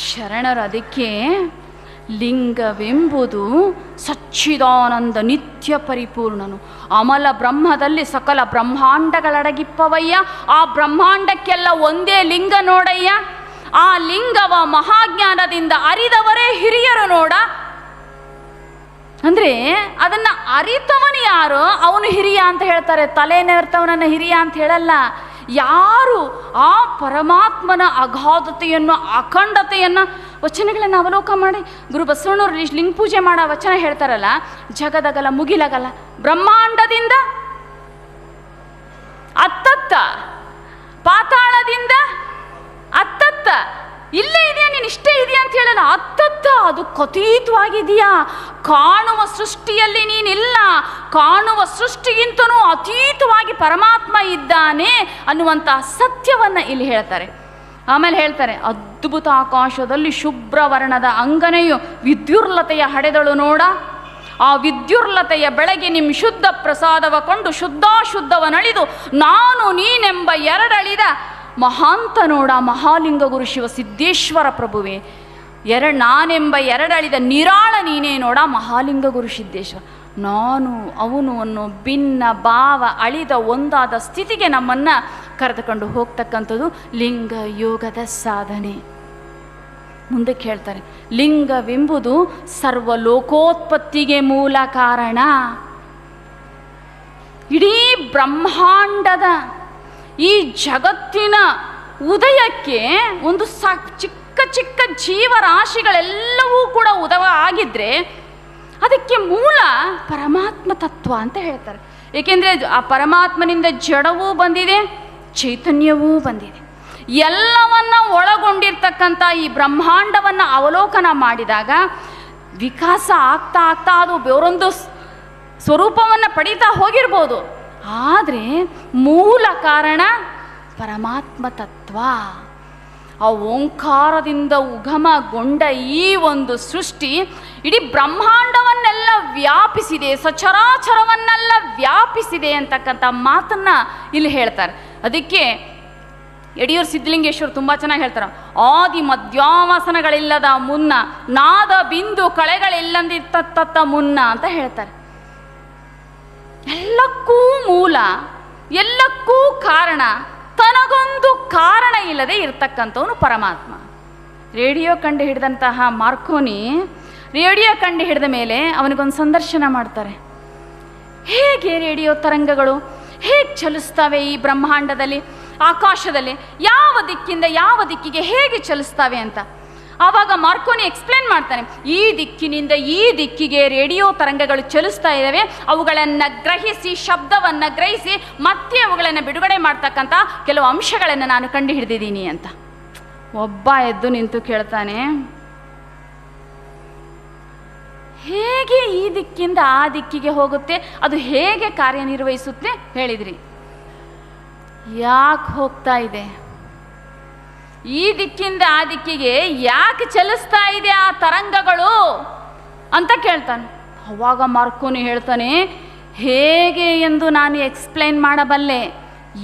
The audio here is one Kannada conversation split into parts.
ಶರಣರು ಅದಕ್ಕೆ ಲಿಂಗವೆಂಬುದು ಸಚ್ಚಿದಾನಂದ ನಿತ್ಯ ಪರಿಪೂರ್ಣನು, ಅಮಲ ಬ್ರಹ್ಮದಲ್ಲಿ ಸಕಲ ಬ್ರಹ್ಮಾಂಡಗಳಡಗಿಪ್ಪವಯ್ಯ. ಆ ಬ್ರಹ್ಮಾಂಡಕ್ಕೆಲ್ಲ ಒಂದೇ ಲಿಂಗ ನೋಡಯ್ಯ. ಆ ಲಿಂಗವ ಮಹಾಜ್ಞಾನದಿಂದ ಅರಿದವರೇ ಹಿರಿಯರು ನೋಡ. ಅಂದರೆ ಅದನ್ನು ಅರಿತವನು ಯಾರು ಅವನು ಹಿರಿಯ ಅಂತ ಹೇಳ್ತಾರೆ, ತಲೆನೇರ್ತವನನ್ನು ಹಿರಿಯ ಅಂತ ಹೇಳಲ್ಲ. ಯಾರು ಆ ಪರಮಾತ್ಮನ ಅಗಾಧತೆಯನ್ನು ಅಖಂಡತೆಯನ್ನು ವಚನಗಳನ್ನು ಅವಲೋಕ ಮಾಡಿ ಗುರು ಬಸವಣ್ಣವ್ರು ಲಿಂಗ ಪೂಜೆ ಮಾಡೋ ವಚನ ಹೇಳ್ತಾರಲ್ಲ, ಜಗದಗಲ ಮುಗಿಲಗಲ ಬ್ರಹ್ಮಾಂಡದಿಂದ ಅತ್ತತ್ತ, ಪಾತಾಳದಿಂದ ಅತ್ತತ್ತ, ಇಲ್ಲೇ ಇದೆಯಾ ನೀನು ಇಷ್ಟೇ ಇದೆಯಾ ಅಂತ ಹೇಳಲ್ಲ, ಅತ್ತತ್ತ ಅದು ಅತೀತವಾಗಿದೆಯಾ. ಕಾಣುವ ಸೃಷ್ಟಿಯಲ್ಲಿ ನೀನಿಲ್ಲ, ಕಾಣುವ ಸೃಷ್ಟಿಗಿಂತನೂ ಅತೀತವಾಗಿ ಪರಮಾತ್ಮ ಇದ್ದಾನೆ ಅನ್ನುವಂತಹ ಸತ್ಯವನ್ನು ಇಲ್ಲಿ ಹೇಳ್ತಾರೆ. ಆಮೇಲೆ ಹೇಳ್ತಾರೆ, ಅದ್ಭುತ ಆಕಾಶದಲ್ಲಿ ಶುಭ್ರವರ್ಣದ ಅಂಗನೆಯು ವಿದ್ಯುರ್ಲತೆಯ ಹಡೆದಳು ನೋಡ. ಆ ವಿದ್ಯುರ್ಲತೆಯ ಬೆಳಗ್ಗೆ ನಿಮ್ಮ ಶುದ್ಧ ಪ್ರಸಾದವ ಕೊಂಡು ಶುದ್ಧಾಶುದ್ಧವನಳಿದು ನಾನು ನೀನೆಂಬ ಎರಡಳಿದ ಮಹಾಂತ ನೋಡ. ಮಹಾಲಿಂಗ ಗುರು ಶಿವ ಸಿದ್ದೇಶ್ವರ ಪ್ರಭುವೇ, ನಾನೆಂಬ ಎರಡಳಿದ ನಿರಾಳ ನೀನೇ ನೋಡ. ಮಹಾಲಿಂಗ ಗುರು ಸಿದ್ದೇಶ್ವರ, ನಾನು ಅವನು ಅನ್ನೋ ಭಿನ್ನ ಭಾವ ಅಳಿದ ಒಂದಾದ ಸ್ಥಿತಿಗೆ ನಮ್ಮನ್ನು ಕರೆದುಕೊಂಡು ಹೋಗ್ತಕ್ಕಂಥದ್ದು ಲಿಂಗ ಯೋಗದ ಸಾಧನೆ. ಮುಂದಕ್ಕೆ ಹೇಳ್ತಾರೆ, ಲಿಂಗವೆಂಬುದು ಸರ್ವಲೋಕೋತ್ಪತ್ತಿಗೆ ಮೂಲ ಕಾರಣ. ಇಡೀ ಬ್ರಹ್ಮಾಂಡದ ಈ ಜಗತ್ತಿನ ಉದಯಕ್ಕೆ ಒಂದು ಚಿಕ್ಕ ಚಿಕ್ಕ ಜೀವರಾಶಿಗಳೆಲ್ಲವೂ ಕೂಡ ಉದಯ ಆಗಿದ್ರೆ ಅದಕ್ಕೆ ಮೂಲ ಪರಮಾತ್ಮ ತತ್ವ ಅಂತ ಹೇಳ್ತಾರೆ. ಏಕೆಂದರೆ ಆ ಪರಮಾತ್ಮನಿಂದ ಜಡವೂ ಬಂದಿದೆ, ಚೈತನ್ಯವೂ ಬಂದಿದೆ. ಎಲ್ಲವನ್ನ ಒಳಗೊಂಡಿರ್ತಕ್ಕಂಥ ಈ ಬ್ರಹ್ಮಾಂಡವನ್ನು ಅವಲೋಕನ ಮಾಡಿದಾಗ ವಿಕಾಸ ಆಗ್ತಾ ಆಗ್ತಾ ಅದು ಬೇರೊಂದು ಸ್ವರೂಪವನ್ನು ಪಡೀತಾ ಹೋಗಿರ್ಬೋದು, ಆದರೆ ಮೂಲ ಕಾರಣ ಪರಮಾತ್ಮ ತತ್ವ. ಆ ಓಂಕಾರದಿಂದ ಉಗಮಗೊಂಡ ಈ ಒಂದು ಸೃಷ್ಟಿ ಇಡೀ ಬ್ರಹ್ಮಾಂಡವನ್ನೆಲ್ಲ ವ್ಯಾಪಿಸಿದೆ, ಸಚರಾಚರವನ್ನೆಲ್ಲ ವ್ಯಾಪಿಸಿದೆ ಅಂತಕ್ಕಂಥ ಮಾತನ್ನು ಇಲ್ಲಿ ಹೇಳ್ತಾರೆ. ಅದಕ್ಕೆ ಯಡಿಯೂರು ಸಿದ್ಧಲಿಂಗೇಶ್ವರು ತುಂಬ ಚೆನ್ನಾಗಿ ಹೇಳ್ತಾರೆ, ಆದಿ ಮಧ್ಯಾವಸನಗಳಿಲ್ಲದ ಮುನ್ನ ನಾದ ಬಿಂದು ಕಳೆಗಳಿಲ್ಲದಿತ್ತ ಮುನ್ನ ಅಂತ ಹೇಳ್ತಾರೆ. ಎಲ್ಲಕ್ಕೂ ಮೂಲ, ಎಲ್ಲಕ್ಕೂ ಕಾರಣ, ತನಗೊಂದು ಕಾರಣ ಇಲ್ಲದೆ ಇರ್ತಕ್ಕಂಥವನು ಪರಮಾತ್ಮ. ರೇಡಿಯೋ ಕಂಡು ಹಿಡಿದಂತಹ ಮಾರ್ಕೋನಿ ರೇಡಿಯೋ ಕಂಡು ಹಿಡಿದ ಮೇಲೆ ಅವನಿಗೊಂದು ಸಂದರ್ಶನ ಮಾಡ್ತಾರೆ. ಹೇಗೆ ರೇಡಿಯೋ ತರಂಗಗಳು ಹೇಗೆ ಚಲಿಸ್ತವೆ ಈ ಬ್ರಹ್ಮಾಂಡದಲ್ಲಿ, ಆಕಾಶದಲ್ಲಿ, ಯಾವ ದಿಕ್ಕಿಂದ ಯಾವ ದಿಕ್ಕಿಗೆ ಹೇಗೆ ಚಲಿಸ್ತವೆ ಅಂತ. ಆವಾಗ ಮಾರ್ಕೋನಿ ಎಕ್ಸ್ಪ್ಲೇನ್ ಮಾಡ್ತಾನೆ, ಈ ದಿಕ್ಕಿನಿಂದ ಈ ದಿಕ್ಕಿಗೆ ರೇಡಿಯೋ ತರಂಗಗಳು ಚಲಿಸ್ತಾ ಇದ್ದಾವೆ, ಅವುಗಳನ್ನು ಗ್ರಹಿಸಿ ಶಬ್ದವನ್ನು ಗ್ರಹಿಸಿ ಮತ್ತೆ ಅವುಗಳನ್ನು ಬಿಡುಗಡೆ ಮಾಡ್ತಕ್ಕಂಥ ಕೆಲವು ಅಂಶಗಳನ್ನು ನಾನು ಕಂಡು ಹಿಡಿದಿದ್ದೀನಿ ಅಂತ. ಒಬ್ಬ ಎದ್ದು ನಿಂತು ಕೇಳ್ತಾನೆ, ಹೇಗೆ ಈ ದಿಕ್ಕಿಂದ ಆ ದಿಕ್ಕಿಗೆ ಹೋಗುತ್ತೆ, ಅದು ಹೇಗೆ ಕಾರ್ಯನಿರ್ವಹಿಸುತ್ತೆ ಹೇಳಿದ್ರಿ, ಯಾಕೆ ಹೋಗ್ತಾ ಇದೆ, ಈ ದಿಕ್ಕಿಂದ ಆ ದಿಕ್ಕಿಗೆ ಯಾಕೆ ಚಲಿಸ್ತಾ ಇದೆ ಆ ತರಂಗಗಳು ಅಂತ ಕೇಳ್ತಾನೆ. ಅವಾಗ ಮಾರ್ಕೋನಿ ಹೇಳ್ತಾನೆ, ಹೇಗೆ ಎಂದು ನಾನು ಎಕ್ಸ್ಪ್ಲೈನ್ ಮಾಡಬಲ್ಲೆ,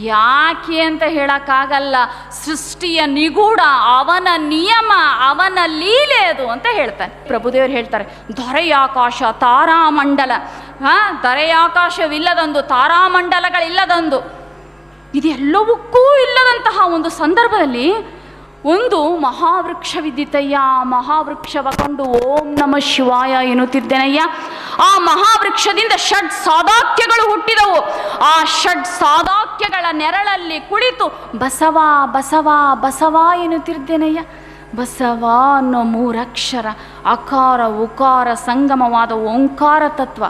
ಯಾಕೆ ಅಂತ ಹೇಳಕ್ಕಾಗಲ್ಲ, ಸೃಷ್ಟಿಯ ನಿಗೂಢ, ಅವನ ನಿಯಮ, ಅವನ ಲೀಲೆ ಅದು ಅಂತ ಹೇಳ್ತಾನೆ. ಪ್ರಭುದೇವರು ಹೇಳ್ತಾರೆ, ಧರೆಯಾಕಾಶ ತಾರಾಮಂಡಲ, ಧರೆಯಾಕಾಶವಿಲ್ಲದೊಂದು, ತಾರಾಮಂಡಲಗಳಿಲ್ಲದೊಂದು, ಇದೆಲ್ಲವಕ್ಕೂ ಇಲ್ಲದಂತಹ ಒಂದು ಸಂದರ್ಭದಲ್ಲಿ ಒಂದು ಮಹಾವೃಕ್ಷವಿದ್ದಿತಯ್ಯ. ಆ ಮಹಾವೃಕ್ಷವ ಕೊಂಡು ಓಂ ನಮಃ ಶಿವಾಯ ಎನ್ನುತ್ತಿದ್ದೇನಯ್ಯ. ಆ ಮಹಾವೃಕ್ಷದಿಂದ ಷಡ್ ಸಾದಾಕ್ಯಗಳು ಹುಟ್ಟಿದವು. ಆ ಷಡ್ ಸಾದಾಕ್ಯಗಳ ನೆರಳಲ್ಲಿ ಕುಳಿತು ಬಸವ ಬಸವ ಬಸವ ಎನ್ನುತ್ತಿದ್ದೇನಯ್ಯ. ಬಸವ ಅನ್ನೋ ಮೂರಕ್ಷರ, ಅಕಾರ ಉಕಾರ ಸಂಗಮವಾದ ಓಂಕಾರ ತತ್ವ.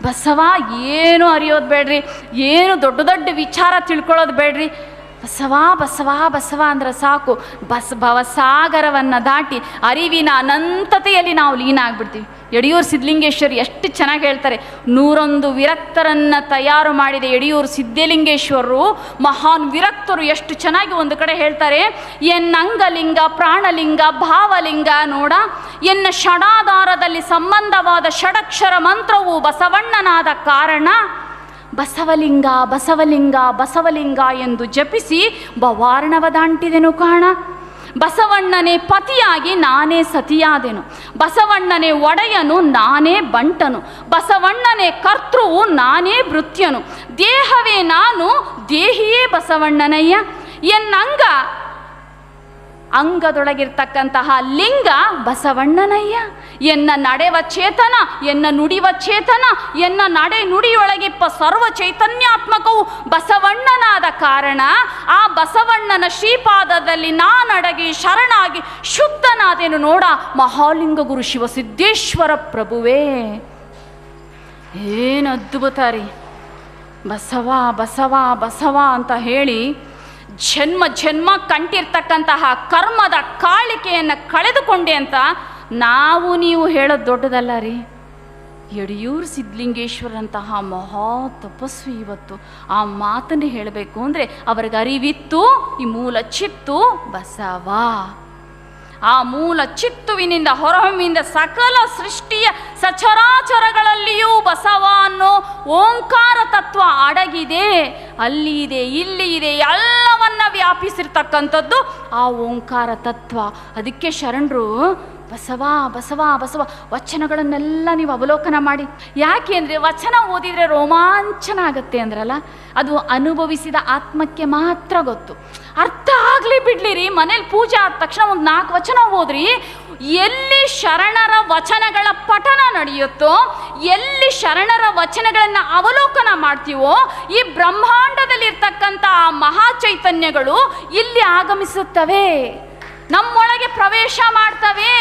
ಬಸವ ಏನು ಅರಿಯೋದು ಬೇಡ್ರಿ, ಏನು ದೊಡ್ಡ ದೊಡ್ಡ ವಿಚಾರ ತಿಳ್ಕೊಳ್ಳೋದು ಬೇಡ್ರಿ, ಬಸವ ಬಸವ ಬಸವ ಅಂದ್ರೆ ಸಾಕು. ಭವಸಾಗರವನ್ನು ದಾಟಿ ಅರಿವಿನ ಅನಂತತೆಯಲ್ಲಿ ನಾವು ಲೀನ ಆಗ್ಬಿಡ್ತೀವಿ. ಯಡಿಯೂರು ಸಿದ್ಧಲಿಂಗೇಶ್ವರಿ ಎಷ್ಟು ಚೆನ್ನಾಗಿ ಹೇಳ್ತಾರೆ, 101 ವಿರಕ್ತರನ್ನು ತಯಾರು ಮಾಡಿದ ಯಡಿಯೂರು ಸಿದ್ಧಲಿಂಗೇಶ್ವರರು ಮಹಾನ್ ವಿರಕ್ತರು. ಎಷ್ಟು ಚೆನ್ನಾಗಿ ಒಂದು ಕಡೆ ಹೇಳ್ತಾರೆ, ಎನ್ನಂಗಲಿಂಗ ಪ್ರಾಣಲಿಂಗ ಭಾವಲಿಂಗ ನೋಡ, ಎನ್ನ ಷಡಾಧಾರದಲ್ಲಿ ಸಂಬಂಧವಾದ ಷಡಕ್ಷರ ಮಂತ್ರವು ಬಸವಣ್ಣನಾದ ಕಾರಣ ಬಸವಲಿಂಗ ಬಸವಲಿಂಗ ಬಸವಲಿಂಗ ಎಂದು ಜಪಿಸಿ ಬವಾರ್ಣವ ದಾಂಟಿದೆನು ಕಾಣ. ಬಸವಣ್ಣನೇ ಪತಿಯಾಗಿ ನಾನೇ ಸತಿಯಾದೆನು, ಬಸವಣ್ಣನೇ ಒಡೆಯನು ನಾನೇ ಬಂಟನು, ಬಸವಣ್ಣನೇ ಕರ್ತೃವು ನಾನೇ ಭೃತ್ಯನು, ದೇಹವೇ ನಾನು ದೇಹಿಯೇ ಬಸವಣ್ಣನಯ್ಯ, ಎನ್ನಂಗ ಅಂಗದೊಳಗಿರ್ತಕ್ಕಂತಹ ಲಿಂಗ ಬಸವಣ್ಣನಯ್ಯ, ಎನ್ನ ನಡೆವ ಚೇತನ ಎನ್ನ ನುಡಿವ ಚೇತನ ಎನ್ನ ನಡೆ ನುಡಿಯೊಳಗಿಪ್ಪ ಸರ್ವ ಚೈತನ್ಯಾತ್ಮಕವು ಬಸವಣ್ಣನಾದ ಕಾರಣ ಆ ಬಸವಣ್ಣನ ಶ್ರೀಪಾದದಲ್ಲಿ ನಾನಡಗಿ ಶರಣಾಗಿ ಶುದ್ಧನಾದೇನು ನೋಡ ಮಹಾಲಿಂಗ ಗುರು ಶಿವಸಿದ್ದೇಶ್ವರ ಪ್ರಭುವೇ. ಏನು ಅದ್ಭುತ ರೀ! ಬಸವ ಬಸವ ಬಸವ ಅಂತ ಹೇಳಿ ಜನ್ಮ ಜನ್ಮ ಕಂಟಿರ್ತಕ್ಕಂತಹ ಕರ್ಮದ ಕಾಳಿಕೆಯನ್ನು ಕಳೆದುಕೊಂಡೆ ಅಂತ ನಾವು ನೀವು ಹೇಳೋದು ದೊಡ್ಡದಲ್ಲ ರೀ. ಯಡಿಯೂರು ಸಿದ್ಧಲಿಂಗೇಶ್ವರಂತಹ ಮಹಾ ತಪಸ್ವಿ ಇವತ್ತು ಆ ಮಾತನ್ನೇ ಹೇಳಬೇಕು ಅಂದರೆ ಅವರಿಗೆ ಅರಿವಿತ್ತು, ಈ ಮೂಲ ಚಿತ್ತು ಬಸವ. ಆ ಮೂಲ ಚಿತ್ತುವಿನಿಂದ ಹೊರಹೊಮ್ಮಿಂದ ಸಕಲ ಸೃಷ್ಟಿಯ ಸಚರಾಚರಗಳಲ್ಲಿಯೂ ಬಸವ ಅನ್ನೋ ಓಂಕಾರ ತತ್ವ ಅಡಗಿದೆ. ಅಲ್ಲಿ ಇದೆ, ಇಲ್ಲಿ ಇದೆ, ಎಲ್ಲವನ್ನ ವ್ಯಾಪಿಸಿರ್ತಕ್ಕಂಥದ್ದು ಆ ಓಂಕಾರ ತತ್ವ. ಅದಕ್ಕೆ ಶರಣರು ಬಸವ ಬಸವ ಬಸವ ವಚನಗಳನ್ನೆಲ್ಲ ನೀವು ಅವಲೋಕನ ಮಾಡಿ. ಯಾಕೆ ಅಂದರೆ ವಚನ ಓದಿದರೆ ರೋಮಾಂಚನ ಆಗುತ್ತೆ ಅಂದ್ರಲ್ಲ, ಅದು ಅನುಭವಿಸಿದ ಆತ್ಮಕ್ಕೆ ಮಾತ್ರ ಗೊತ್ತು. ಅರ್ಥ ಆಗಲಿ ಬಿಡ್ಲಿರಿ, ಮನೇಲಿ ಪೂಜೆ ಆದ ತಕ್ಷಣ ಒಂದು 4 ವಚನ ಓದ್ರಿ. ಎಲ್ಲಿ ಶರಣರ ವಚನಗಳ ಪಠನ ನಡೆಯುತ್ತೋ, ಎಲ್ಲಿ ಶರಣರ ವಚನಗಳನ್ನು ಅವಲೋಕನ ಮಾಡ್ತೀವೋ, ಈ ಬ್ರಹ್ಮಾಂಡದಲ್ಲಿರ್ತಕ್ಕಂಥ ಆ ಮಹಾ ಚೈತನ್ಯಗಳು ಇಲ್ಲಿ ಆಗಮಿಸುತ್ತವೆ, ನಮ್ಮೊಳಗೆ ಪ್ರವೇಶ ಮಾಡ್ತವೆ.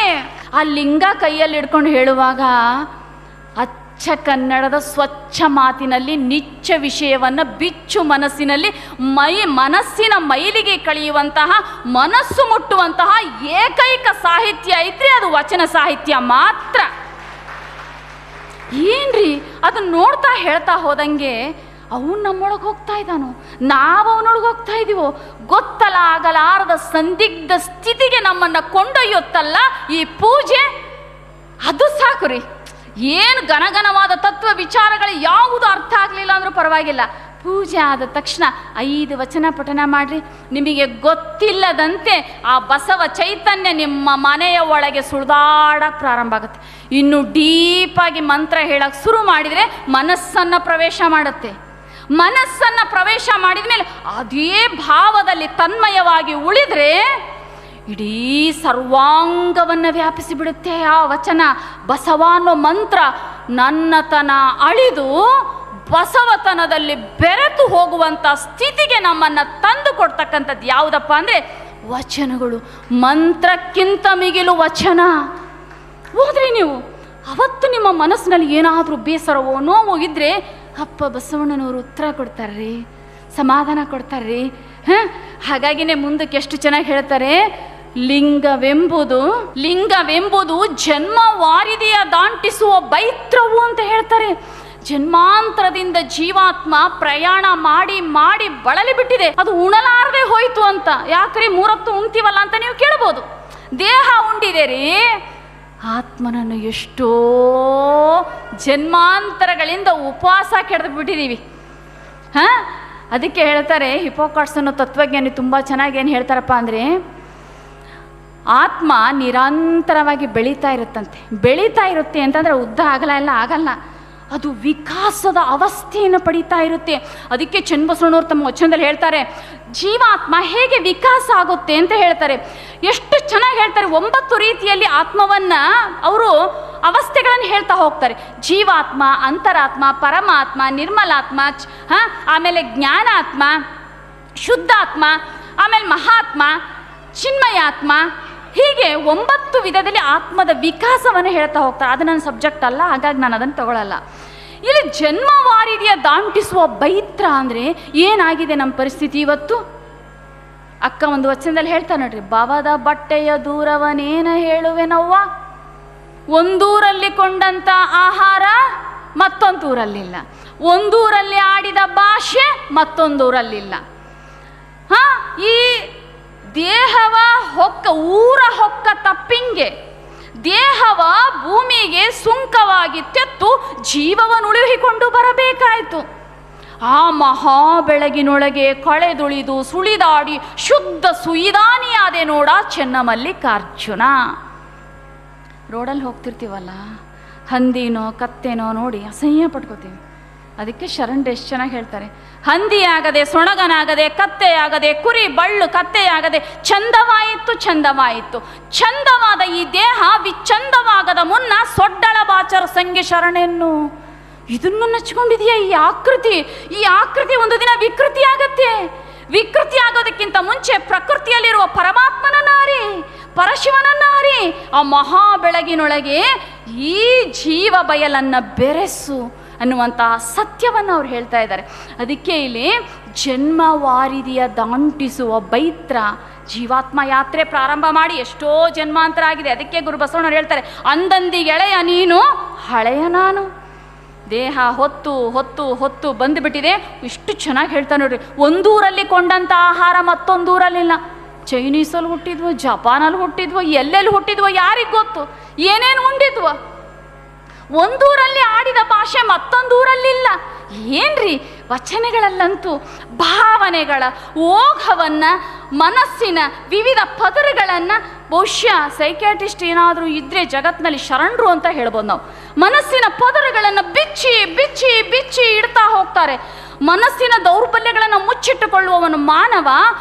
ಆ ಲಿಂಗ ಕೈಯಲ್ಲಿ ಹಿಡ್ಕೊಂಡು ಹೇಳುವಾಗ ಅಚ್ಚ ಕನ್ನಡದ ಸ್ವಚ್ಛ ಮಾತಿನಲ್ಲಿ ನಿಚ್ಚ ವಿಷಯವನ್ನು ಬಿಚ್ಚು ಮನಸ್ಸಿನಲ್ಲಿ ಮನಸ್ಸಿನ ಮೈಲಿಗೆ ಕಳೆಯುವಂತಹ, ಮನಸ್ಸು ಮುಟ್ಟುವಂತಹ ಏಕೈಕ ಸಾಹಿತ್ಯ ಇದ್ರೆ ಅದು ವಚನ ಸಾಹಿತ್ಯ ಮಾತ್ರ. ಏನ್ರಿ ಅದನ್ನ ನೋಡ್ತಾ ಹೇಳ್ತಾ ಹೋದಂಗೆ ಅವನು ನಮ್ಮೊಳಗೆ ಹೋಗ್ತಾ ಇದ್ದಾನೋ, ನಾವು ಅವನೊಳಗೆ ಹೋಗ್ತಾ ಇದ್ದೀವೋ ಗೊತ್ತಲ್ಲ ಆಗಲಾರದ ಸಂದಿಗ್ಧ ಸ್ಥಿತಿಗೆ ನಮ್ಮನ್ನು ಕೊಂಡೊಯ್ಯುತ್ತಲ್ಲ ಈ ಪೂಜೆ. ಅದು ಸಾಕು ರೀ. ಏನು ಘನಘನವಾದ ತತ್ವ ವಿಚಾರಗಳು ಯಾವುದು ಅರ್ಥ ಆಗಲಿಲ್ಲ ಅಂದರೂ ಪರವಾಗಿಲ್ಲ, ಪೂಜೆ ಆದ ತಕ್ಷಣ 5 ವಚನ ಪಠನ ಮಾಡಿರಿ. ನಿಮಗೆ ಗೊತ್ತಿಲ್ಲದಂತೆ ಆ ಬಸವ ಚೈತನ್ಯ ನಿಮ್ಮ ಮನೆಯ ಒಳಗೆ ಸುಳಿದಾಡಕ್ಕೆ ಪ್ರಾರಂಭ ಆಗುತ್ತೆ. ಇನ್ನು ಡೀಪಾಗಿ ಮಂತ್ರ ಹೇಳಕ್ಕೆ ಶುರು ಮಾಡಿದರೆ ಮನಸ್ಸನ್ನು ಪ್ರವೇಶ ಮಾಡುತ್ತೆ. ಮನಸ್ಸನ್ನು ಪ್ರವೇಶ ಮಾಡಿದ ಮೇಲೆ ಅದೇ ಭಾವದಲ್ಲಿ ತನ್ಮಯವಾಗಿ ಉಳಿದರೆ ಇಡೀ ಸರ್ವಾಂಗವನ್ನು ವ್ಯಾಪಿಸಿ ಬಿಡುತ್ತೆ ಆ ವಚನ. ಬಸವ ಅನ್ನೋ ಮಂತ್ರ ನನ್ನತನ ಅಳಿದು ಬಸವತನದಲ್ಲಿ ಬೆರೆತು ಹೋಗುವಂಥ ಸ್ಥಿತಿಗೆ ನಮ್ಮನ್ನು ತಂದು ಕೊಡ್ತಕ್ಕಂಥದ್ದು ಯಾವುದಪ್ಪ ಅಂದರೆ ವಚನಗಳು. ಮಂತ್ರಕ್ಕಿಂತ ಮಿಗಿಲು ವಚನ. ಹೋದ್ರಿ ನೀವು ಅವತ್ತು ನಿಮ್ಮ ಮನಸ್ಸಿನಲ್ಲಿ ಏನಾದರೂ ಬೇಸರವೋ ನೋವು ಇದ್ದರೆ ಅಪ್ಪ ಬಸವಣ್ಣನವರು ಉತ್ತರ ಕೊಡ್ತಾರ್ರಿ, ಸಮಾಧಾನ ಕೊಡ್ತಾರ್ರಿ. ಹಾಗಾಗಿನೇ ಮುಂದಕ್ಕೆ ಎಷ್ಟು ಚೆನ್ನಾಗಿ ಹೇಳ್ತಾರೆ, ಲಿಂಗವೆಂಬುದು ಜನ್ಮ ವಾರಿದೆಯ ದಾಂಟಿಸುವ ಬೈತ್ರವು ಅಂತ ಹೇಳ್ತಾರೆ. ಜನ್ಮಾಂತರದಿಂದ ಜೀವಾತ್ಮ ಪ್ರಯಾಣ ಮಾಡಿ ಮಾಡಿ ಬಳಲಿ ಬಿಟ್ಟಿದೆ, ಅದು ಉಣಲಾರದೆ ಹೋಯ್ತು ಅಂತ. ಯಾಕ್ರಿ 3 ಹೊತ್ತು ಉಣ್ತೀವಲ್ಲ ಅಂತ ನೀವು ಕೇಳ್ಬೋದು. ದೇಹ ಉಂಡಿದೆ ರೀ, ಆತ್ಮನನ್ನು ಎಷ್ಟೋ ಜನ್ಮಾಂತರಗಳಿಂದ ಉಪವಾಸ ಕೆಡೆದು ಬಿಟ್ಟಿದ್ದೀವಿ. ಅದಕ್ಕೆ ಹೇಳ್ತಾರೆ, ಹಿಪೋಕ್ರಾಟ್ಸ್ ಅನ್ನೋ ತತ್ವಜ್ಞಾನಿ ತುಂಬ ಚೆನ್ನಾಗಿ ಏನು ಹೇಳ್ತಾರಪ್ಪ ಅಂದರೆ, ಆತ್ಮ ನಿರಂತರವಾಗಿ ಬೆಳೀತಾ ಇರುತ್ತೆ ಅಂತಂದರೆ ಉದ್ದ ಆಗಲ್ಲ, ಅದು ವಿಕಾಸದ ಅವಸ್ಥೆಯನ್ನು ಪಡೀತಾ ಇರುತ್ತೆ. ಅದಕ್ಕೆ ಚನ್ನಬಸವಣ್ಣವರು ತಮ್ಮ ವಚನದಲ್ಲಿ ಹೇಳ್ತಾರೆ, ಜೀವಾತ್ಮ ಹೇಗೆ ವಿಕಾಸ ಆಗುತ್ತೆ ಅಂತ ಹೇಳ್ತಾರೆ. ಎಷ್ಟು ಚೆನ್ನಾಗಿ ಹೇಳ್ತಾರೆ. 9 ರೀತಿಯಲ್ಲಿ ಆತ್ಮವನ್ನು ಅವರು ಅವಸ್ಥೆಗಳನ್ನು ಹೇಳ್ತಾ ಹೋಗ್ತಾರೆ. ಜೀವಾತ್ಮ, ಅಂತರಾತ್ಮ, ಪರಮಾತ್ಮ, ನಿರ್ಮಲಾತ್ಮ, ಆಮೇಲೆ ಜ್ಞಾನಾತ್ಮ, ಶುದ್ಧಾತ್ಮ, ಆಮೇಲೆ ಮಹಾತ್ಮ, ಚಿನ್ಮಯಾತ್ಮ, ಹೀಗೆ 9 ವಿಧದಲ್ಲಿ ಆತ್ಮದ ವಿಕಾಸವನ್ನು ಹೇಳ್ತಾ ಹೋಗ್ತಾರೆ. ಅದು ನನ್ನ ಸಬ್ಜೆಕ್ಟ್ ಅಲ್ಲ, ಹಾಗಾಗಿ ನಾನು ಅದನ್ನು ತಗೊಳ್ಳಲ್ಲ. ಇಲ್ಲಿ ಜನ್ಮವಾರಿದಿಯ ದಾಂಟಿಸುವ ಬೈತ್ರ ಅಂದರೆ ಏನಾಗಿದೆ ನಮ್ಮ ಪರಿಸ್ಥಿತಿ ಇವತ್ತು. ಅಕ್ಕ ಒಂದು ವಚನದಲ್ಲಿ ಹೇಳ್ತಾ ನೋಡ್ರಿ, ಭವದ ಬಟ್ಟೆಯ ದೂರವನೇನ ಹೇಳುವೆನವ್ವ, ಒಂದೂರಲ್ಲಿ ಕೊಂಡಂಥ ಆಹಾರ ಮತ್ತೊಂದೂರಲ್ಲಿಲ್ಲ, ಒಂದೂರಲ್ಲಿ ಆಡಿದ ಭಾಷೆ ಮತ್ತೊಂದೂರಲ್ಲಿಲ್ಲ. ಈ ದೇಹವ ಊರ ಹೊಕ್ಕ ತಪ್ಪಿಂಗೆ ದೇಹವ ಭೂಮಿಗೆ ಸುಂಕವಾಗಿ ತೆತ್ತು ಜೀವವನ್ನು ಉಳಿಸಿಕೊಂಡು ಬರಬೇಕಾಯಿತು. ಆ ಮಹಾ ಬೆಳಗಿನೊಳಗೆ ಕಳೆದುಳಿದು ಸುಳಿದಾಡಿ ಶುದ್ಧ ಸುಯಿದಾನಿಯಾದೆ ನೋಡ ಚೆನ್ನಮಲ್ಲಿಕಾರ್ಜುನ. ರೋಡಲ್ಲಿ ಹೋಗ್ತಿರ್ತೀವಲ್ಲ, ಹಂದಿನೋ ಕತ್ತೆನೋ ನೋಡಿ ಅಸಹ್ಯ ಪಟ್ಕೋತೀವಿ. ಅದಕ್ಕೆ ಶರಣರು ಎಷ್ಟು ಚೆನ್ನಾಗಿ ಹೇಳ್ತಾರೆ, ಹಂದಿಯಾಗದೆ ಸೊಣಗನಾಗದೆ ಕತ್ತೆಯಾಗದೆ ಕುರಿ ಬಳ್ಳು ಕತ್ತೆಯಾಗದೆ ಚಂದವಾಯಿತು ಚಂದವಾಯಿತು. ಚಂದವಾದ ಈ ದೇಹ ವಿಚಂದವಾಗದ ಮುನ್ನ ಸೊಡ್ಡಳ ಬಾಚರ ಸಂಗೆ ಶರಣೆನ್ನು. ಇದನ್ನು ನಚ್ಕೊಂಡಿದೆಯಾ ಈ ಆಕೃತಿ ಒಂದು ದಿನ ವಿಕೃತಿ ಆಗತ್ತೆ. ವಿಕೃತಿ ಆಗೋದಕ್ಕಿಂತ ಮುಂಚೆ ಪ್ರಕೃತಿಯಲ್ಲಿರುವ ಪರಮಾತ್ಮನನ್ನ ಅರಿ, ಪರಶಿವನನ್ನ ಅರಿ. ಆ ಮಹಾ ಬೆಳಗಿನೊಳಗೆ ಈ ಜೀವ ಬಯಲನ್ನು ಬೆರೆಸು ಅನ್ನುವಂತಹ ಸತ್ಯವನ್ನು ಅವ್ರು ಹೇಳ್ತಾ ಇದ್ದಾರೆ. ಅದಕ್ಕೆ ಇಲ್ಲಿ ಜನ್ಮವಾರಿದಿಯ ದಾಂಟಿಸುವ ಬೈತ್ರ ಜೀವಾತ್ಮ ಯಾತ್ರೆ ಪ್ರಾರಂಭ ಮಾಡಿ ಎಷ್ಟೋ ಜನ್ಮಾಂತರ ಆಗಿದೆ. ಅದಕ್ಕೆ ಗುರು ಬಸವಣ್ಣವ್ರು ಹೇಳ್ತಾರೆ, ಅಂದಂದಿ ಗೆಳೆಯ ನೀನು ಹಳೆಯ ನಾನು. ದೇಹ ಹೊತ್ತು ಹೊತ್ತು ಹೊತ್ತು ಬಂದುಬಿಟ್ಟಿದೆ. ಇಷ್ಟು ಚೆನ್ನಾಗಿ ಹೇಳ್ತಾ ನೋಡ್ರಿ, ಒಂದೂರಲ್ಲಿ ಕೊಂಡಂಥ ಆಹಾರ ಮತ್ತೊಂದೂರಲ್ಲಿಲ್ಲ. ಚೈನೀಸಲ್ಲಿ ಹುಟ್ಟಿದ್ವೋ, ಜಪಾನಲ್ಲಿ ಹುಟ್ಟಿದ್ವೋ, ಎಲ್ಲೆಲ್ಲಿ ಹುಟ್ಟಿದ್ವೋ ಯಾರಿಗೆ ಗೊತ್ತು, ಏನೇನು ಉಂಡಿದ್ವೋ. ಒಂದೂರಲ್ಲಿ ಆಡಿದ ಭಾಷೆ ಮತ್ತೊಂದೂರಲ್ಲಿಲ್ಲ. ಏನ್ರಿ ವಚನಗಳಲ್ಲಂತೂ ಭಾವನೆಗಳ ಓಘವನ್ನು, ಮನಸ್ಸಿನ ವಿವಿಧ ಪದರಗಳನ್ನು, ಬಹುಶಃ ಸೈಕ್ಯಾಟ್ರಿಸ್ಟ್ ಏನಾದರೂ ಇದ್ದರೆ ಜಗತ್ತಿನಲ್ಲಿ ಶರಣರು ಅಂತ ಹೇಳ್ಬೋದು ನಾವು. ಮನಸ್ಸಿನ ಪದರಗಳನ್ನು ಬಿಚ್ಚಿ ಬಿಚ್ಚಿ ಬಿಚ್ಚಿ ಇಡ್ತಾ ಹೋಗ್ತಾರೆ. ಮನಸ್ಸಿನ ದೌರ್ಬಲ್ಯಗಳನ್ನು ಮುಚ್ಚಿಟ್ಟುಕೊಳ್ಳುವವನು ಮಾನವ,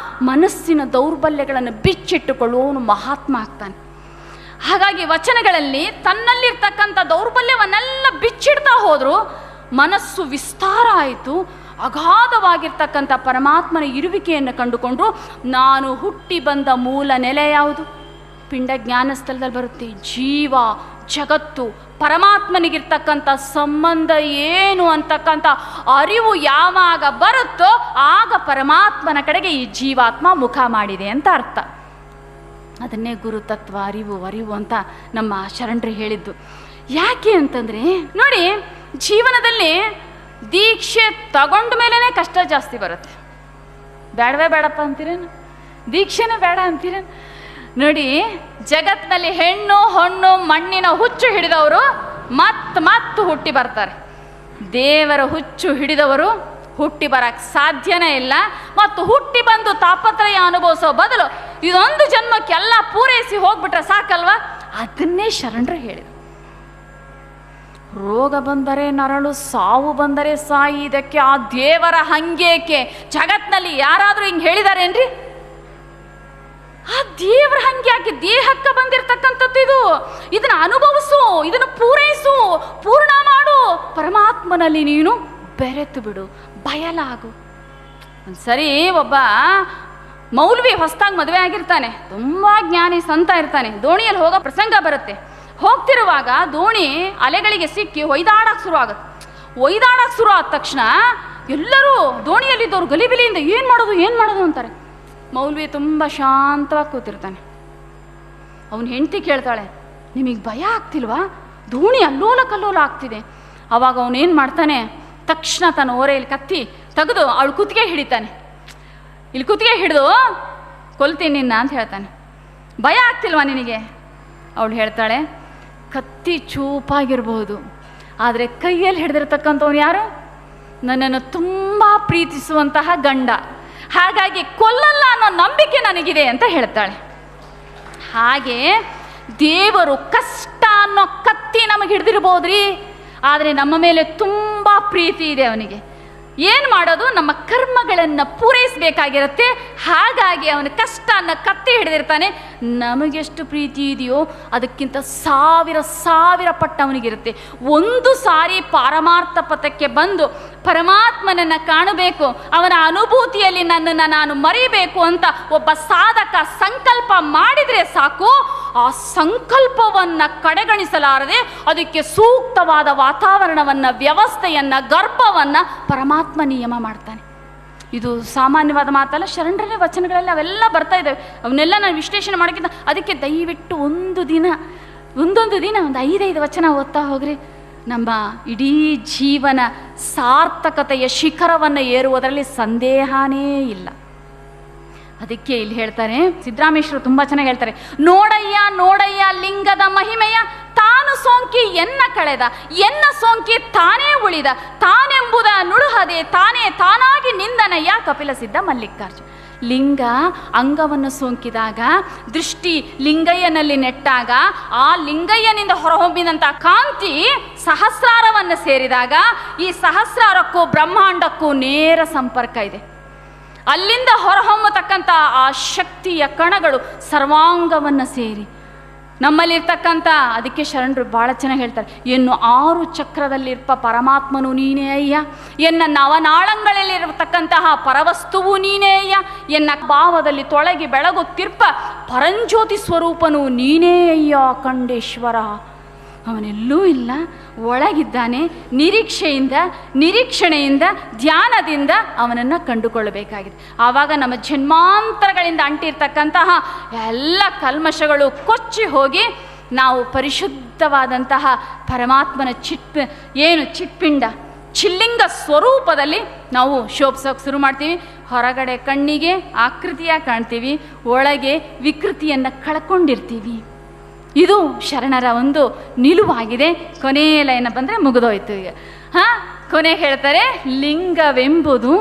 ಮನಸ್ಸಿನ ದೌರ್ಬಲ್ಯಗಳನ್ನು ಬಿಚ್ಚಿಟ್ಟುಕೊಳ್ಳುವವನು ಮಹಾತ್ಮ ಆಗ್ತಾನೆ. ಹಾಗಾಗಿ ವಚನಗಳಲ್ಲಿ ತನ್ನಲ್ಲಿರ್ತಕ್ಕಂಥ ದೌರ್ಬಲ್ಯವನ್ನೆಲ್ಲ ಬಿಚ್ಚಿಡ್ತಾ ಹೋದರೂ ಮನಸ್ಸು ವಿಸ್ತಾರ ಆಯಿತು. ಅಗಾಧವಾಗಿರ್ತಕ್ಕಂಥ ಪರಮಾತ್ಮನ ಇರುವಿಕೆಯನ್ನು ಕಂಡುಕೊಂಡು ನಾನು ಹುಟ್ಟಿ ಬಂದ ಮೂಲ ನೆಲೆ ಯಾವುದು? ಪಿಂಡ ಜ್ಞಾನ ಸ್ಥಳದಲ್ಲಿ ಬರುತ್ತೆ. ಜೀವ ಜಗತ್ತು ಪರಮಾತ್ಮನಿಗಿರ್ತಕ್ಕಂಥ ಸಂಬಂಧ ಏನು ಅಂತಕ್ಕಂಥ ಅರಿವು ಯಾವಾಗ ಬರುತ್ತೋ ಆಗ ಪರಮಾತ್ಮನ ಕಡೆಗೆ ಈ ಜೀವಾತ್ಮ ಮುಖ ಮಾಡಿದೆ ಅಂತ ಅರ್ಥ. ಅದನ್ನೇ ಗುರುತತ್ವ, ಅರಿವು ಅಂತ ನಮ್ಮ ಶರಣರು ಹೇಳಿದ್ದು. ಯಾಕೆ ಅಂತಂದರೆ ನೋಡಿ, ಜೀವನದಲ್ಲಿ ದೀಕ್ಷೆ ತಗೊಂಡ ಮೇಲೇ ಕಷ್ಟ ಜಾಸ್ತಿ ಬರುತ್ತೆ. ಬೇಡವೇ ಬೇಡಪ್ಪ ಅಂತೀರೇನು, ದೀಕ್ಷೆನೇ ಬೇಡ ಅಂತೀರೇನು? ನೋಡಿ, ಜಗತ್ತಿನಲ್ಲಿ ಹೆಣ್ಣು ಹೊಣ್ಣು ಮಣ್ಣಿನ ಹುಚ್ಚು ಹಿಡಿದವರು ಮತ್ತೆ ಹುಟ್ಟಿ ಬರ್ತಾರೆ. ದೇವರ ಹುಚ್ಚು ಹಿಡಿದವರು ಹುಟ್ಟಿ ಬರಕ್ಕೆ ಸಾಧ್ಯನೇ ಇಲ್ಲ. ಮತ್ತು ಹುಟ್ಟಿ ಬಂದು ತಾಪತ್ರಯ ಅನುಭವಿಸೋ ಬದಲು ಇದೊಂದು ಜನ್ಮಕ್ಕೆಲ್ಲ ಪೂರೈಸಿ ಹೋಗ್ಬಿಟ್ರೆ ಸಾಕಲ್ವಾ? ಅದನ್ನೇ ಶರಣರು ಹೇಳಿದರು. ರೋಗ ಬಂದರೆ ನರಳು, ಸಾವು ಬಂದರೆ ಸಾಯಿ. ಇದಕ್ಕೆ ಆ ದೇವರ ಹಂಗೇಕೆ? ಜಗತ್ತಿನಲ್ಲಿ ಯಾರಾದರೂ ಹಿಂಗೆ ಹೇಳಿದಾರೇನ್ರಿ? ಆ ದೇವರ ಹಂಗೆ ಯಾಕೆ ದೇಹಕ್ಕೆ ಬಂದಿರತಕ್ಕಂಥದ್ದು ಇದು? ಇದನ್ನು ಅನುಭವಿಸು, ಇದನ್ನು ಪೂರೈಸು, ಪೂರ್ಣ ಮಾಡು. ಪರಮಾತ್ಮನಲ್ಲಿ ನೀನು ಬೆರೆತು ಬಿಡು, ಬಯಲಾಗು. ಒಂದ್ಸರಿ ಒಬ್ಬ ಮೌಲ್ವಿ ಹೊಸದಾಗಿ ಮದುವೆ ಆಗಿರ್ತಾನೆ, ತುಂಬ ಜ್ಞಾನಿ ಸಂತ ಇರ್ತಾನೆ. ದೋಣಿಯಲ್ಲಿ ಹೋಗೋ ಪ್ರಸಂಗ ಬರುತ್ತೆ. ಹೋಗ್ತಿರುವಾಗ ದೋಣಿ ಅಲೆಗಳಿಗೆ ಸಿಕ್ಕಿ ಒಯ್ದಾಡಕ್ಕೆ ಶುರು ಆಗುತ್ತೆ. ಒಯ್ದಾಡಕ್ಕೆ ಶುರು ಆದ ತಕ್ಷಣ ಎಲ್ಲರೂ ದೋಣಿಯಲ್ಲಿದ್ದವರು ಗಲಿಬಿಲಿಯಿಂದ ಏನು ಮಾಡೋದು ಅಂತಾರೆ. ಮೌಲ್ವಿ ತುಂಬ ಶಾಂತವಾಗಿ ಕೂತಿರ್ತಾನೆ. ಅವನ ಹೆಂಡತಿ ಕೇಳ್ತಾಳೆ, ನಿಮಗೆ ಭಯ ಆಗ್ತಿಲ್ವಾ? ದೋಣಿ ಅಲ್ಲೋಲ ಕಲ್ಲೋಲ ಆಗ್ತಿದೆ. ಆವಾಗ ಅವನೇನು ಮಾಡ್ತಾನೆ, ತಕ್ಷಣ ತನ್ನ ಓರೆಯಲ್ಲಿ ಕತ್ತಿ ತೆಗೆದು ಅವಳು ಕುತ್ತಿಗೆ ಹಿಡಿತಾನೆ. ಇಲ್ಲಿ ಕುತ್ತಿಗೆ ಹಿಡಿದು ಕೊಲ್ತೀನಿ ನಿನ್ನ ಅಂತ ಹೇಳ್ತಾನೆ. ಭಯ ಆಗ್ತಿಲ್ವಾ ನಿನಗೆ? ಅವಳು ಹೇಳ್ತಾಳೆ, ಕತ್ತಿ ಚೂಪಾಗಿರ್ಬೋದು, ಆದರೆ ಕೈಯಲ್ಲಿ ಹಿಡಿದಿರ್ತಕ್ಕಂಥವ್ನು ಯಾರು? ನನ್ನನ್ನು ತುಂಬ ಪ್ರೀತಿಸುವಂತಹ ಗಂಡ. ಹಾಗಾಗಿ ಕೊಲ್ಲಲ್ಲ ಅನ್ನೋ ನಂಬಿಕೆ ನನಗಿದೆ ಅಂತ ಹೇಳ್ತಾಳೆ. ಹಾಗೆ ದೇವರು ಕಷ್ಟ ಅನ್ನೋ ಕತ್ತಿ ನಮಗೆ ಹಿಡಿದಿರ್ಬೋದ್ರಿ, ಆದರೆ ನಮ್ಮ ಮೇಲೆ ತುಂಬ ಪ್ರೀತಿ ಇದೆ ಅವನಿಗೆ. ಏನು ಮಾಡೋದು? ನಮ್ಮ ಕರ್ಮಗಳನ್ನು ಪೂರೈಸಬೇಕಾಗಿರುತ್ತೆ. ಹಾಗಾಗಿ ಅವನ ಕಷ್ಟ ಅನ್ನೋ ಕತ್ತಿ ಹಿಡಿದಿರ್ತಾನೆ. ನಮಗೆಷ್ಟು ಪ್ರೀತಿ ಇದೆಯೋ ಅದಕ್ಕಿಂತ ಸಾವಿರ ಪಟ್ಟು ಅವನಿಗಿರುತ್ತೆ. ಒಂದು ಸಾರಿ ಪಾರಮಾರ್ಥ ಪಥಕ್ಕೆ ಬಂದು ಪರಮಾತ್ಮನನ್ನು ಕಾಣಬೇಕು, ಅವನ ಅನುಭೂತಿಯಲ್ಲಿ ನನ್ನನ್ನು ನಾನು ಮರಿಬೇಕು ಅಂತ ಒಬ್ಬ ಸಾಧಕ ಸಂಕಲ್ಪ ಮಾಡಿದರೆ ಸಾಕು. ಆ ಸಂಕಲ್ಪವನ್ನು ಕಡೆಗಣಿಸಲಾರದೆ ಅದಕ್ಕೆ ಸೂಕ್ತವಾದ ವಾತಾವರಣವನ್ನು, ವ್ಯವಸ್ಥೆಯನ್ನು, ಗರ್ಭವನ್ನು ಪರಮಾತ್ಮ ನಿಯಮ ಮಾಡ್ತಾನೆ. ಇದು ಸಾಮಾನ್ಯವಾದ ಮಾತಲ್ಲ. ಶರಣರಲ್ಲೇ ವಚನಗಳಲ್ಲಿ ಅವೆಲ್ಲ ಬರ್ತಾ ಇದ್ದಾವೆ. ಅವನ್ನೆಲ್ಲ ನಾನು ವಿಶ್ಲೇಷಣೆ ಮಾಡೋಕ್ಕಿಂತ ಅದಕ್ಕೆ ದಯವಿಟ್ಟು ಒಂದೊಂದು ದಿನ ಒಂದು 5 ವಚನ ಓದ್ತಾ ಹೋಗ್ರಿ. ನಮ್ಮ ಇಡೀ ಜೀವನ ಸಾರ್ಥಕತೆಯ ಶಿಖರವನ್ನು ಏರುವುದರಲ್ಲಿ ಸಂದೇಹನೇ ಇಲ್ಲ. ಅದಕ್ಕೆ ಇಲ್ಲಿ ಹೇಳ್ತಾರೆ, ಸಿದ್ದರಾಮೇಶ್ವರು ತುಂಬ ಚೆನ್ನಾಗಿ ಹೇಳ್ತಾರೆ, ನೋಡಯ್ಯ ಲಿಂಗದ ಮಹಿಮೆಯ, ತಾನು ಸೋಂಕಿ ಎನ್ನ ಕಳೆದ, ಎನ್ನ ಸೋಂಕಿ ತಾನೇ ಉಳಿದ, ತಾನೆಂಬುದ ನುಡುಹದೆ ತಾನೇ ತಾನಾಗಿ ನಿಂದನಯ್ಯ ಕಪಿಲ ಸಿದ್ಧ ಮಲ್ಲಿಕಾರ್ಜುನ. ಲಿಂಗ ಅಂಗವನ್ನು ಸೋಂಕಿದಾಗ, ದೃಷ್ಟಿ ಲಿಂಗಯ್ಯನಲ್ಲಿ ನೆಟ್ಟಾಗ, ಆ ಲಿಂಗಯ್ಯನಿಂದ ಹೊರಹೊಮ್ಮಿದಂಥ ಕಾಂತಿ ಸಹಸ್ರಾರವನ್ನು ಸೇರಿದಾಗ ಈ ಸಹಸ್ರಾರಕ್ಕೂ ಬ್ರಹ್ಮಾಂಡಕ್ಕೂ ನೇರ ಸಂಪರ್ಕ ಇದೆ. ಅಲ್ಲಿಂದ ಹೊರಹೊಮ್ಮತಕ್ಕಂಥ ಆ ಶಕ್ತಿಯ ಕಣಗಳು ಸರ್ವಾಂಗವನ್ನು ಸೇರಿ ನಮ್ಮಲ್ಲಿರ್ತಕ್ಕಂಥ, ಅದಕ್ಕೆ ಶರಣರು ಭಾಳ ಚೆನ್ನಾಗಿ ಹೇಳ್ತಾರೆ, ಎನ್ನು 6 ಚಕ್ರದಲ್ಲಿರ್ಪ ಪರಮಾತ್ಮನು ನೀನೇ ಅಯ್ಯ, ಎನ್ನ ನವನಾಳಂಗಳಲ್ಲಿರತಕ್ಕಂತಹ ಪರವಸ್ತುವು ನೀನೇ ಅಯ್ಯ, ಎನ್ನ ಭಾವದಲ್ಲಿ ತೊಳಗಿ ಬೆಳಗುತ್ತಿರ್ಪ ಪರಂಜ್ಯೋತಿ ಸ್ವರೂಪನು ನೀನೇ ಅಯ್ಯ ಖಂಡೇಶ್ವರ. ಅವನೆಲ್ಲೂ ಇಲ್ಲ, ಒಳಗಿದ್ದಾನೆ. ನಿರೀಕ್ಷಣೆಯಿಂದ ಧ್ಯಾನದಿಂದ ಅವನನ್ನು ಕಂಡುಕೊಳ್ಳಬೇಕಾಗಿದೆ. ಆವಾಗ ನಮ್ಮ ಜನ್ಮಾಂತರಗಳಿಂದ ಅಂಟಿರ್ತಕ್ಕಂತಹ ಎಲ್ಲ ಕಲ್ಮಶಗಳು ಕೊಚ್ಚಿ ಹೋಗಿ ನಾವು ಪರಿಶುದ್ಧವಾದಂತಹ ಪರಮಾತ್ಮನ ಚಿತ್ಪಿಂಡ ಚಿಲ್ಲಿಂಗ ಸ್ವರೂಪದಲ್ಲಿ ನಾವು ಶೋಭಿಸೋಕೆ ಶುರು ಮಾಡ್ತೀವಿ. ಹೊರಗಡೆ ಕಣ್ಣಿಗೆ ಆಕೃತಿಯಾಗಿ ಕಾಣ್ತೀವಿ, ಒಳಗೆ ವಿಕೃತಿಯನ್ನು ಕಳ್ಕೊಂಡಿರ್ತೀವಿ. ಇದು ಶರಣರ ಒಂದು ನಿಲುವಾಗಿದೆ. ಕೊನೆಯ ಲೈನ ಬಂದರೆ ಮುಗಿದೋಯ್ತು ಈಗ. ಕೊನೆ ಹೇಳ್ತಾರೆ, ಲಿಂಗವೆಂಬುದು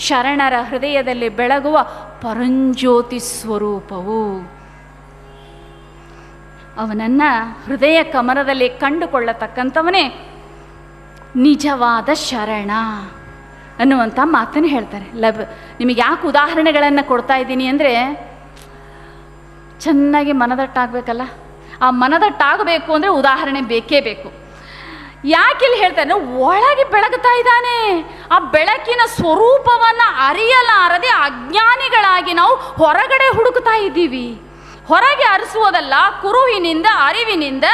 ಶರಣರ ಹೃದಯದಲ್ಲಿ ಬೆಳಗುವ ಪರಂಜ್ಯೋತಿ ಸ್ವರೂಪವು. ಅವನನ್ನು ಹೃದಯ ಕಮಲದಲ್ಲಿ ಕಂಡುಕೊಳ್ಳತಕ್ಕಂಥವನೇ ನಿಜವಾದ ಶರಣ ಅನ್ನುವಂಥ ಮಾತನ್ನು ಹೇಳ್ತಾರೆ. ನಿಮಗೆ ಯಾಕೆ ಉದಾಹರಣೆಗಳನ್ನು ಕೊಡ್ತಾ ಇದ್ದೀನಿ ಅಂದರೆ, ಚೆನ್ನಾಗಿ ಮನದಟ್ಟಾಗಬೇಕಲ್ಲ. ಆ ಮನದಟ್ಟಾಗಬೇಕು ಅಂದರೆ ಉದಾಹರಣೆ ಬೇಕೇ ಬೇಕು. ಯಾಕಿಲ್ಲಿ ಹೇಳ್ತಾನೆ, ಒಳಗೆ ಬೆಳಗುತ್ತಾ ಇದ್ದಾನೆ. ಆ ಬೆಳಕಿನ ಸ್ವರೂಪವನ್ನು ಅರಿಯಲಾರದೆ ಅಜ್ಞಾನಿಗಳಾಗಿ ನಾವು ಹೊರಗಡೆ ಹುಡುಕ್ತಾ ಇದ್ದೀವಿ. ಹೊರಗೆ ಅರಿಸುವುದಲ್ಲ, ಕುರುಹಿನಿಂದ ಅರಿವಿನಿಂದ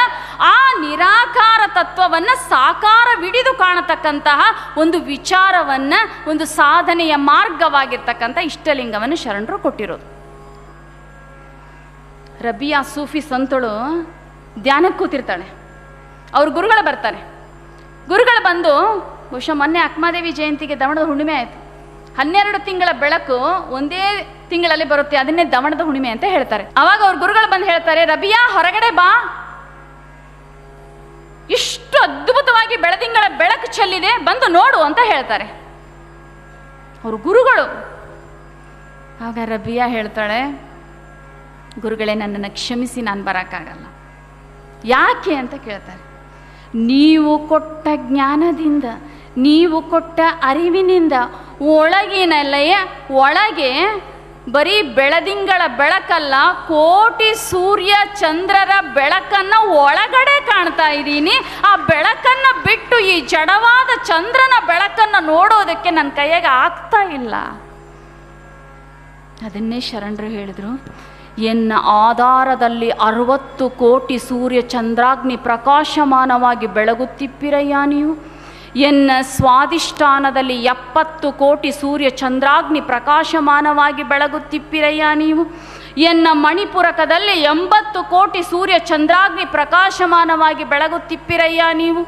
ಆ ನಿರಾಕಾರ ತತ್ವವನ್ನು ಸಾಕಾರವಿಡಿದು ಕಾಣತಕ್ಕಂತಹ ಒಂದು ವಿಚಾರವನ್ನು, ಒಂದು ಸಾಧನೆಯ ಮಾರ್ಗವಾಗಿರ್ತಕ್ಕಂಥ ಇಷ್ಟಲಿಂಗವನ್ನು ಶರಣರು ಕೊಟ್ಟಿರೋದು. ರಬಿಯಾ ಸೂಫಿ ಸಂತಳು ಧ್ಯಾನಕ್ಕೆ ಕೂತಿರ್ತಾಳೆ. ಅವ್ರ ಗುರುಗಳು ಬರ್ತಾರೆ. ಗುರುಗಳು ಬಂದು, ಬಹುಶಃ ಮೊನ್ನೆ ಅಕ್ಮಾದೇವಿ ಜಯಂತಿಗೆ ದಮಣದ ಹುಣ್ಣಿಮೆ ಆಯಿತು. 12 ತಿಂಗಳ ಬೆಳಕು ಒಂದೇ ತಿಂಗಳಲ್ಲಿ ಬರುತ್ತೆ, ಅದನ್ನೇ ದಮಣದ ಹುಣ್ಣಿಮೆ ಅಂತ ಹೇಳ್ತಾರೆ. ಆವಾಗ ಅವ್ರ ಗುರುಗಳು ಬಂದು ಹೇಳ್ತಾರೆ, ರಬಿಯಾ ಹೊರಗಡೆ ಬಾ, ಇಷ್ಟು ಅದ್ಭುತವಾಗಿ ಬೆಳದಿಂಗಳ ಬೆಳಕು ಚೆಲ್ಲಿದೆ, ಬಂದು ನೋಡು ಅಂತ ಹೇಳ್ತಾರೆ ಅವ್ರ ಗುರುಗಳು. ಆಗ ರಬಿಯಾ ಹೇಳ್ತಾಳೆ, ಗುರುಗಳೇ ನನ್ನನ್ನು ಕ್ಷಮಿಸಿ, ನಾನು ಬರೋಕ್ಕಾಗಲ್ಲ. ಯಾಕೆ ಅಂತ ಕೇಳ್ತಾರೆ. ನೀವು ಕೊಟ್ಟ ಜ್ಞಾನದಿಂದ, ನೀವು ಕೊಟ್ಟ ಅರಿವಿನಿಂದ ಒಳಗೆ ಬರೀ ಬೆಳದಿಂಗಳ ಬೆಳಕಲ್ಲ, ಕೋಟಿ ಸೂರ್ಯ ಚಂದ್ರರ ಬೆಳಕನ್ನು ಒಳಗಡೆ ಕಾಣ್ತಾ ಇದ್ದೀನಿ. ಆ ಬೆಳಕನ್ನು ಬಿಟ್ಟು ಈ ಜಡವಾದ ಚಂದ್ರನ ಬೆಳಕನ್ನು ನೋಡೋದಕ್ಕೆ ನನ್ನ ಕೈಯಾಗ ಆಗ್ತಾ ಇಲ್ಲ. ಅದನ್ನೇ ಶರಣರು ಹೇಳಿದರು, ಎನ್ನ ಆಧಾರದಲ್ಲಿ 60 ಕೋಟಿ ಸೂರ್ಯ ಚಂದ್ರಾಗ್ನಿ ಪ್ರಕಾಶಮಾನವಾಗಿ ಬೆಳಗುತ್ತಿಪ್ಪಿರಯ್ಯ ನೀವು. ಎನ್ನ ಸ್ವಾಧಿಷ್ಠಾನದಲ್ಲಿ 70 ಕೋಟಿ ಸೂರ್ಯ ಚಂದ್ರಾಗ್ನಿ ಪ್ರಕಾಶಮಾನವಾಗಿ ಬೆಳಗುತ್ತಿಪ್ಪಿರಯ್ಯ ನೀವು. ಎನ್ನ ಮಣಿಪುರಕದಲ್ಲಿ 80 ಕೋಟಿ ಸೂರ್ಯ ಚಂದ್ರಾಗ್ನಿ ಪ್ರಕಾಶಮಾನವಾಗಿ ಬೆಳಗುತ್ತಿಪ್ಪಿರಯ್ಯ ನೀವು.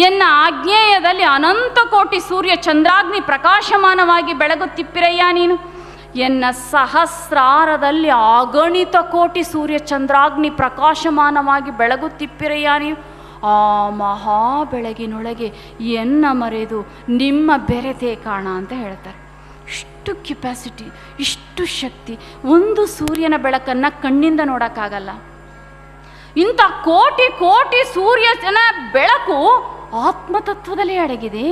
ಎನ್ನ ಆಗ್ನೇಯದಲ್ಲಿ ಅನಂತ ಕೋಟಿ ಸೂರ್ಯ ಚಂದ್ರಾಗ್ನಿ ಪ್ರಕಾಶಮಾನವಾಗಿ ಬೆಳಗುತ್ತಿಪ್ಪಿರಯ್ಯ ನೀನು. ಎನ್ನ ಸಹಸ್ರಾರದಲ್ಲಿ ಅಗಣಿತ ಕೋಟಿ ಸೂರ್ಯ ಚಂದ್ರಾಗ್ನಿ ಪ್ರಕಾಶಮಾನವಾಗಿ ಬೆಳಗುತ್ತಿಪ್ಪಿರಯ್ಯ ನೀವು. ಆ ಮಹಾ ಬೆಳಗಿನೊಳಗೆ ಎನ್ನ ಮರೆದು ನಿಮ್ಮ ಬೆರೆತೆ ಕಾಣ ಅಂತ ಹೇಳ್ತಾರೆ. ಇಷ್ಟು ಕೆಪಾಸಿಟಿ, ಇಷ್ಟು ಶಕ್ತಿ. ಒಂದು ಸೂರ್ಯನ ಬೆಳಕನ್ನು ಕಣ್ಣಿಂದ ನೋಡೋಕ್ಕಾಗಲ್ಲ. ಇಂಥ ಕೋಟಿ ಕೋಟಿ ಸೂರ್ಯನ ಬೆಳಕು ಆತ್ಮತತ್ವದಲ್ಲಿ ಅಡಗಿದೆ.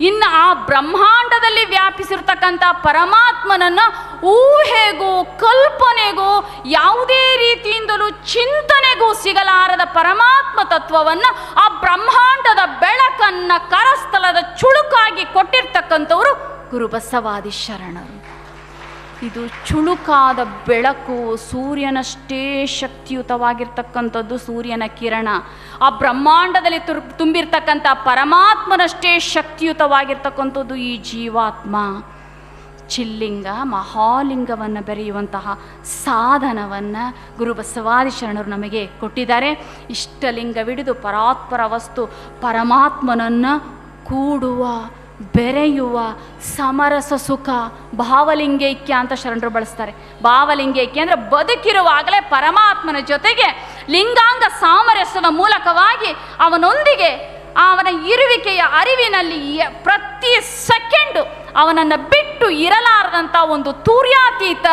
ಇನ್ನು ಆ ಬ್ರಹ್ಮಾಂಡದಲ್ಲಿ ವ್ಯಾಪಿಸಿರ್ತಕ್ಕಂಥ ಪರಮಾತ್ಮನನ್ನು ಊಹೆಗೂ ಕಲ್ಪನೆಗೂ ಯಾವುದೇ ರೀತಿಯಿಂದಲೂ ಚಿಂತನೆಗೂ ಸಿಗಲಾರದ ಪರಮಾತ್ಮ ತತ್ವವನ್ನು ಆ ಬ್ರಹ್ಮಾಂಡದ ಬೆಳಕನ್ನು ಕರಸ್ಥಲದ ಚುಳುಕಾಗಿ ಕೊಟ್ಟಿರ್ತಕ್ಕಂಥವರು ಗುರುಬಸವಾದಿ ಶರಣರು. ಇದು ಚುಳುಕಾದ ಬೆಳಕು, ಸೂರ್ಯನಷ್ಟೇ ಶಕ್ತಿಯುತವಾಗಿರ್ತಕ್ಕಂಥದ್ದು ಸೂರ್ಯನ ಕಿರಣ. ಆ ಬ್ರಹ್ಮಾಂಡದಲ್ಲಿ ತುಂಬಿರ್ತಕ್ಕಂಥ ಪರಮಾತ್ಮನಷ್ಟೇ ಶಕ್ತಿಯುತವಾಗಿರ್ತಕ್ಕಂಥದ್ದು ಈ ಜೀವಾತ್ಮ. ಚಿಲ್ಲಿಂಗ ಮಹಾಲಿಂಗವನ್ನು ಬೆರೆಯುವಂತಹ ಸಾಧನವನ್ನು ಗುರುಬಸವಾದಿ ಶರಣರು ನಮಗೆ ಕೊಟ್ಟಿದ್ದಾರೆ. ಇಷ್ಟಲಿಂಗವಿಡಿದು ಪರಾತ್ಪರ ವಸ್ತು ಪರಮಾತ್ಮನನ್ನು ಕೂಡುವ ಬೆರೆಯುವ ಸಮರಸ ಸುಖ ಭಾವಲಿಂಗೈಕ್ಯ ಅಂತ ಶರಣರು ಬಳಸ್ತಾರೆ. ಭಾವಲಿಂಗೈಕ್ಯ ಅಂದರೆ ಬದುಕಿರುವಾಗಲೇ ಪರಮಾತ್ಮನ ಜೊತೆಗೆ ಲಿಂಗಾಂಗ ಸಾಮರಸ್ಯದ ಮೂಲಕವಾಗಿ ಅವನೊಂದಿಗೆ ಅವನ ಇರುವಿಕೆಯ ಅರಿವಿನಲ್ಲಿ ಪ್ರತಿ ಸೆಕೆಂಡು ಅವನನ್ನು ಬಿಟ್ಟು ಇರಲಾರದಂಥ ಒಂದು ತೂರ್ಯಾತೀತ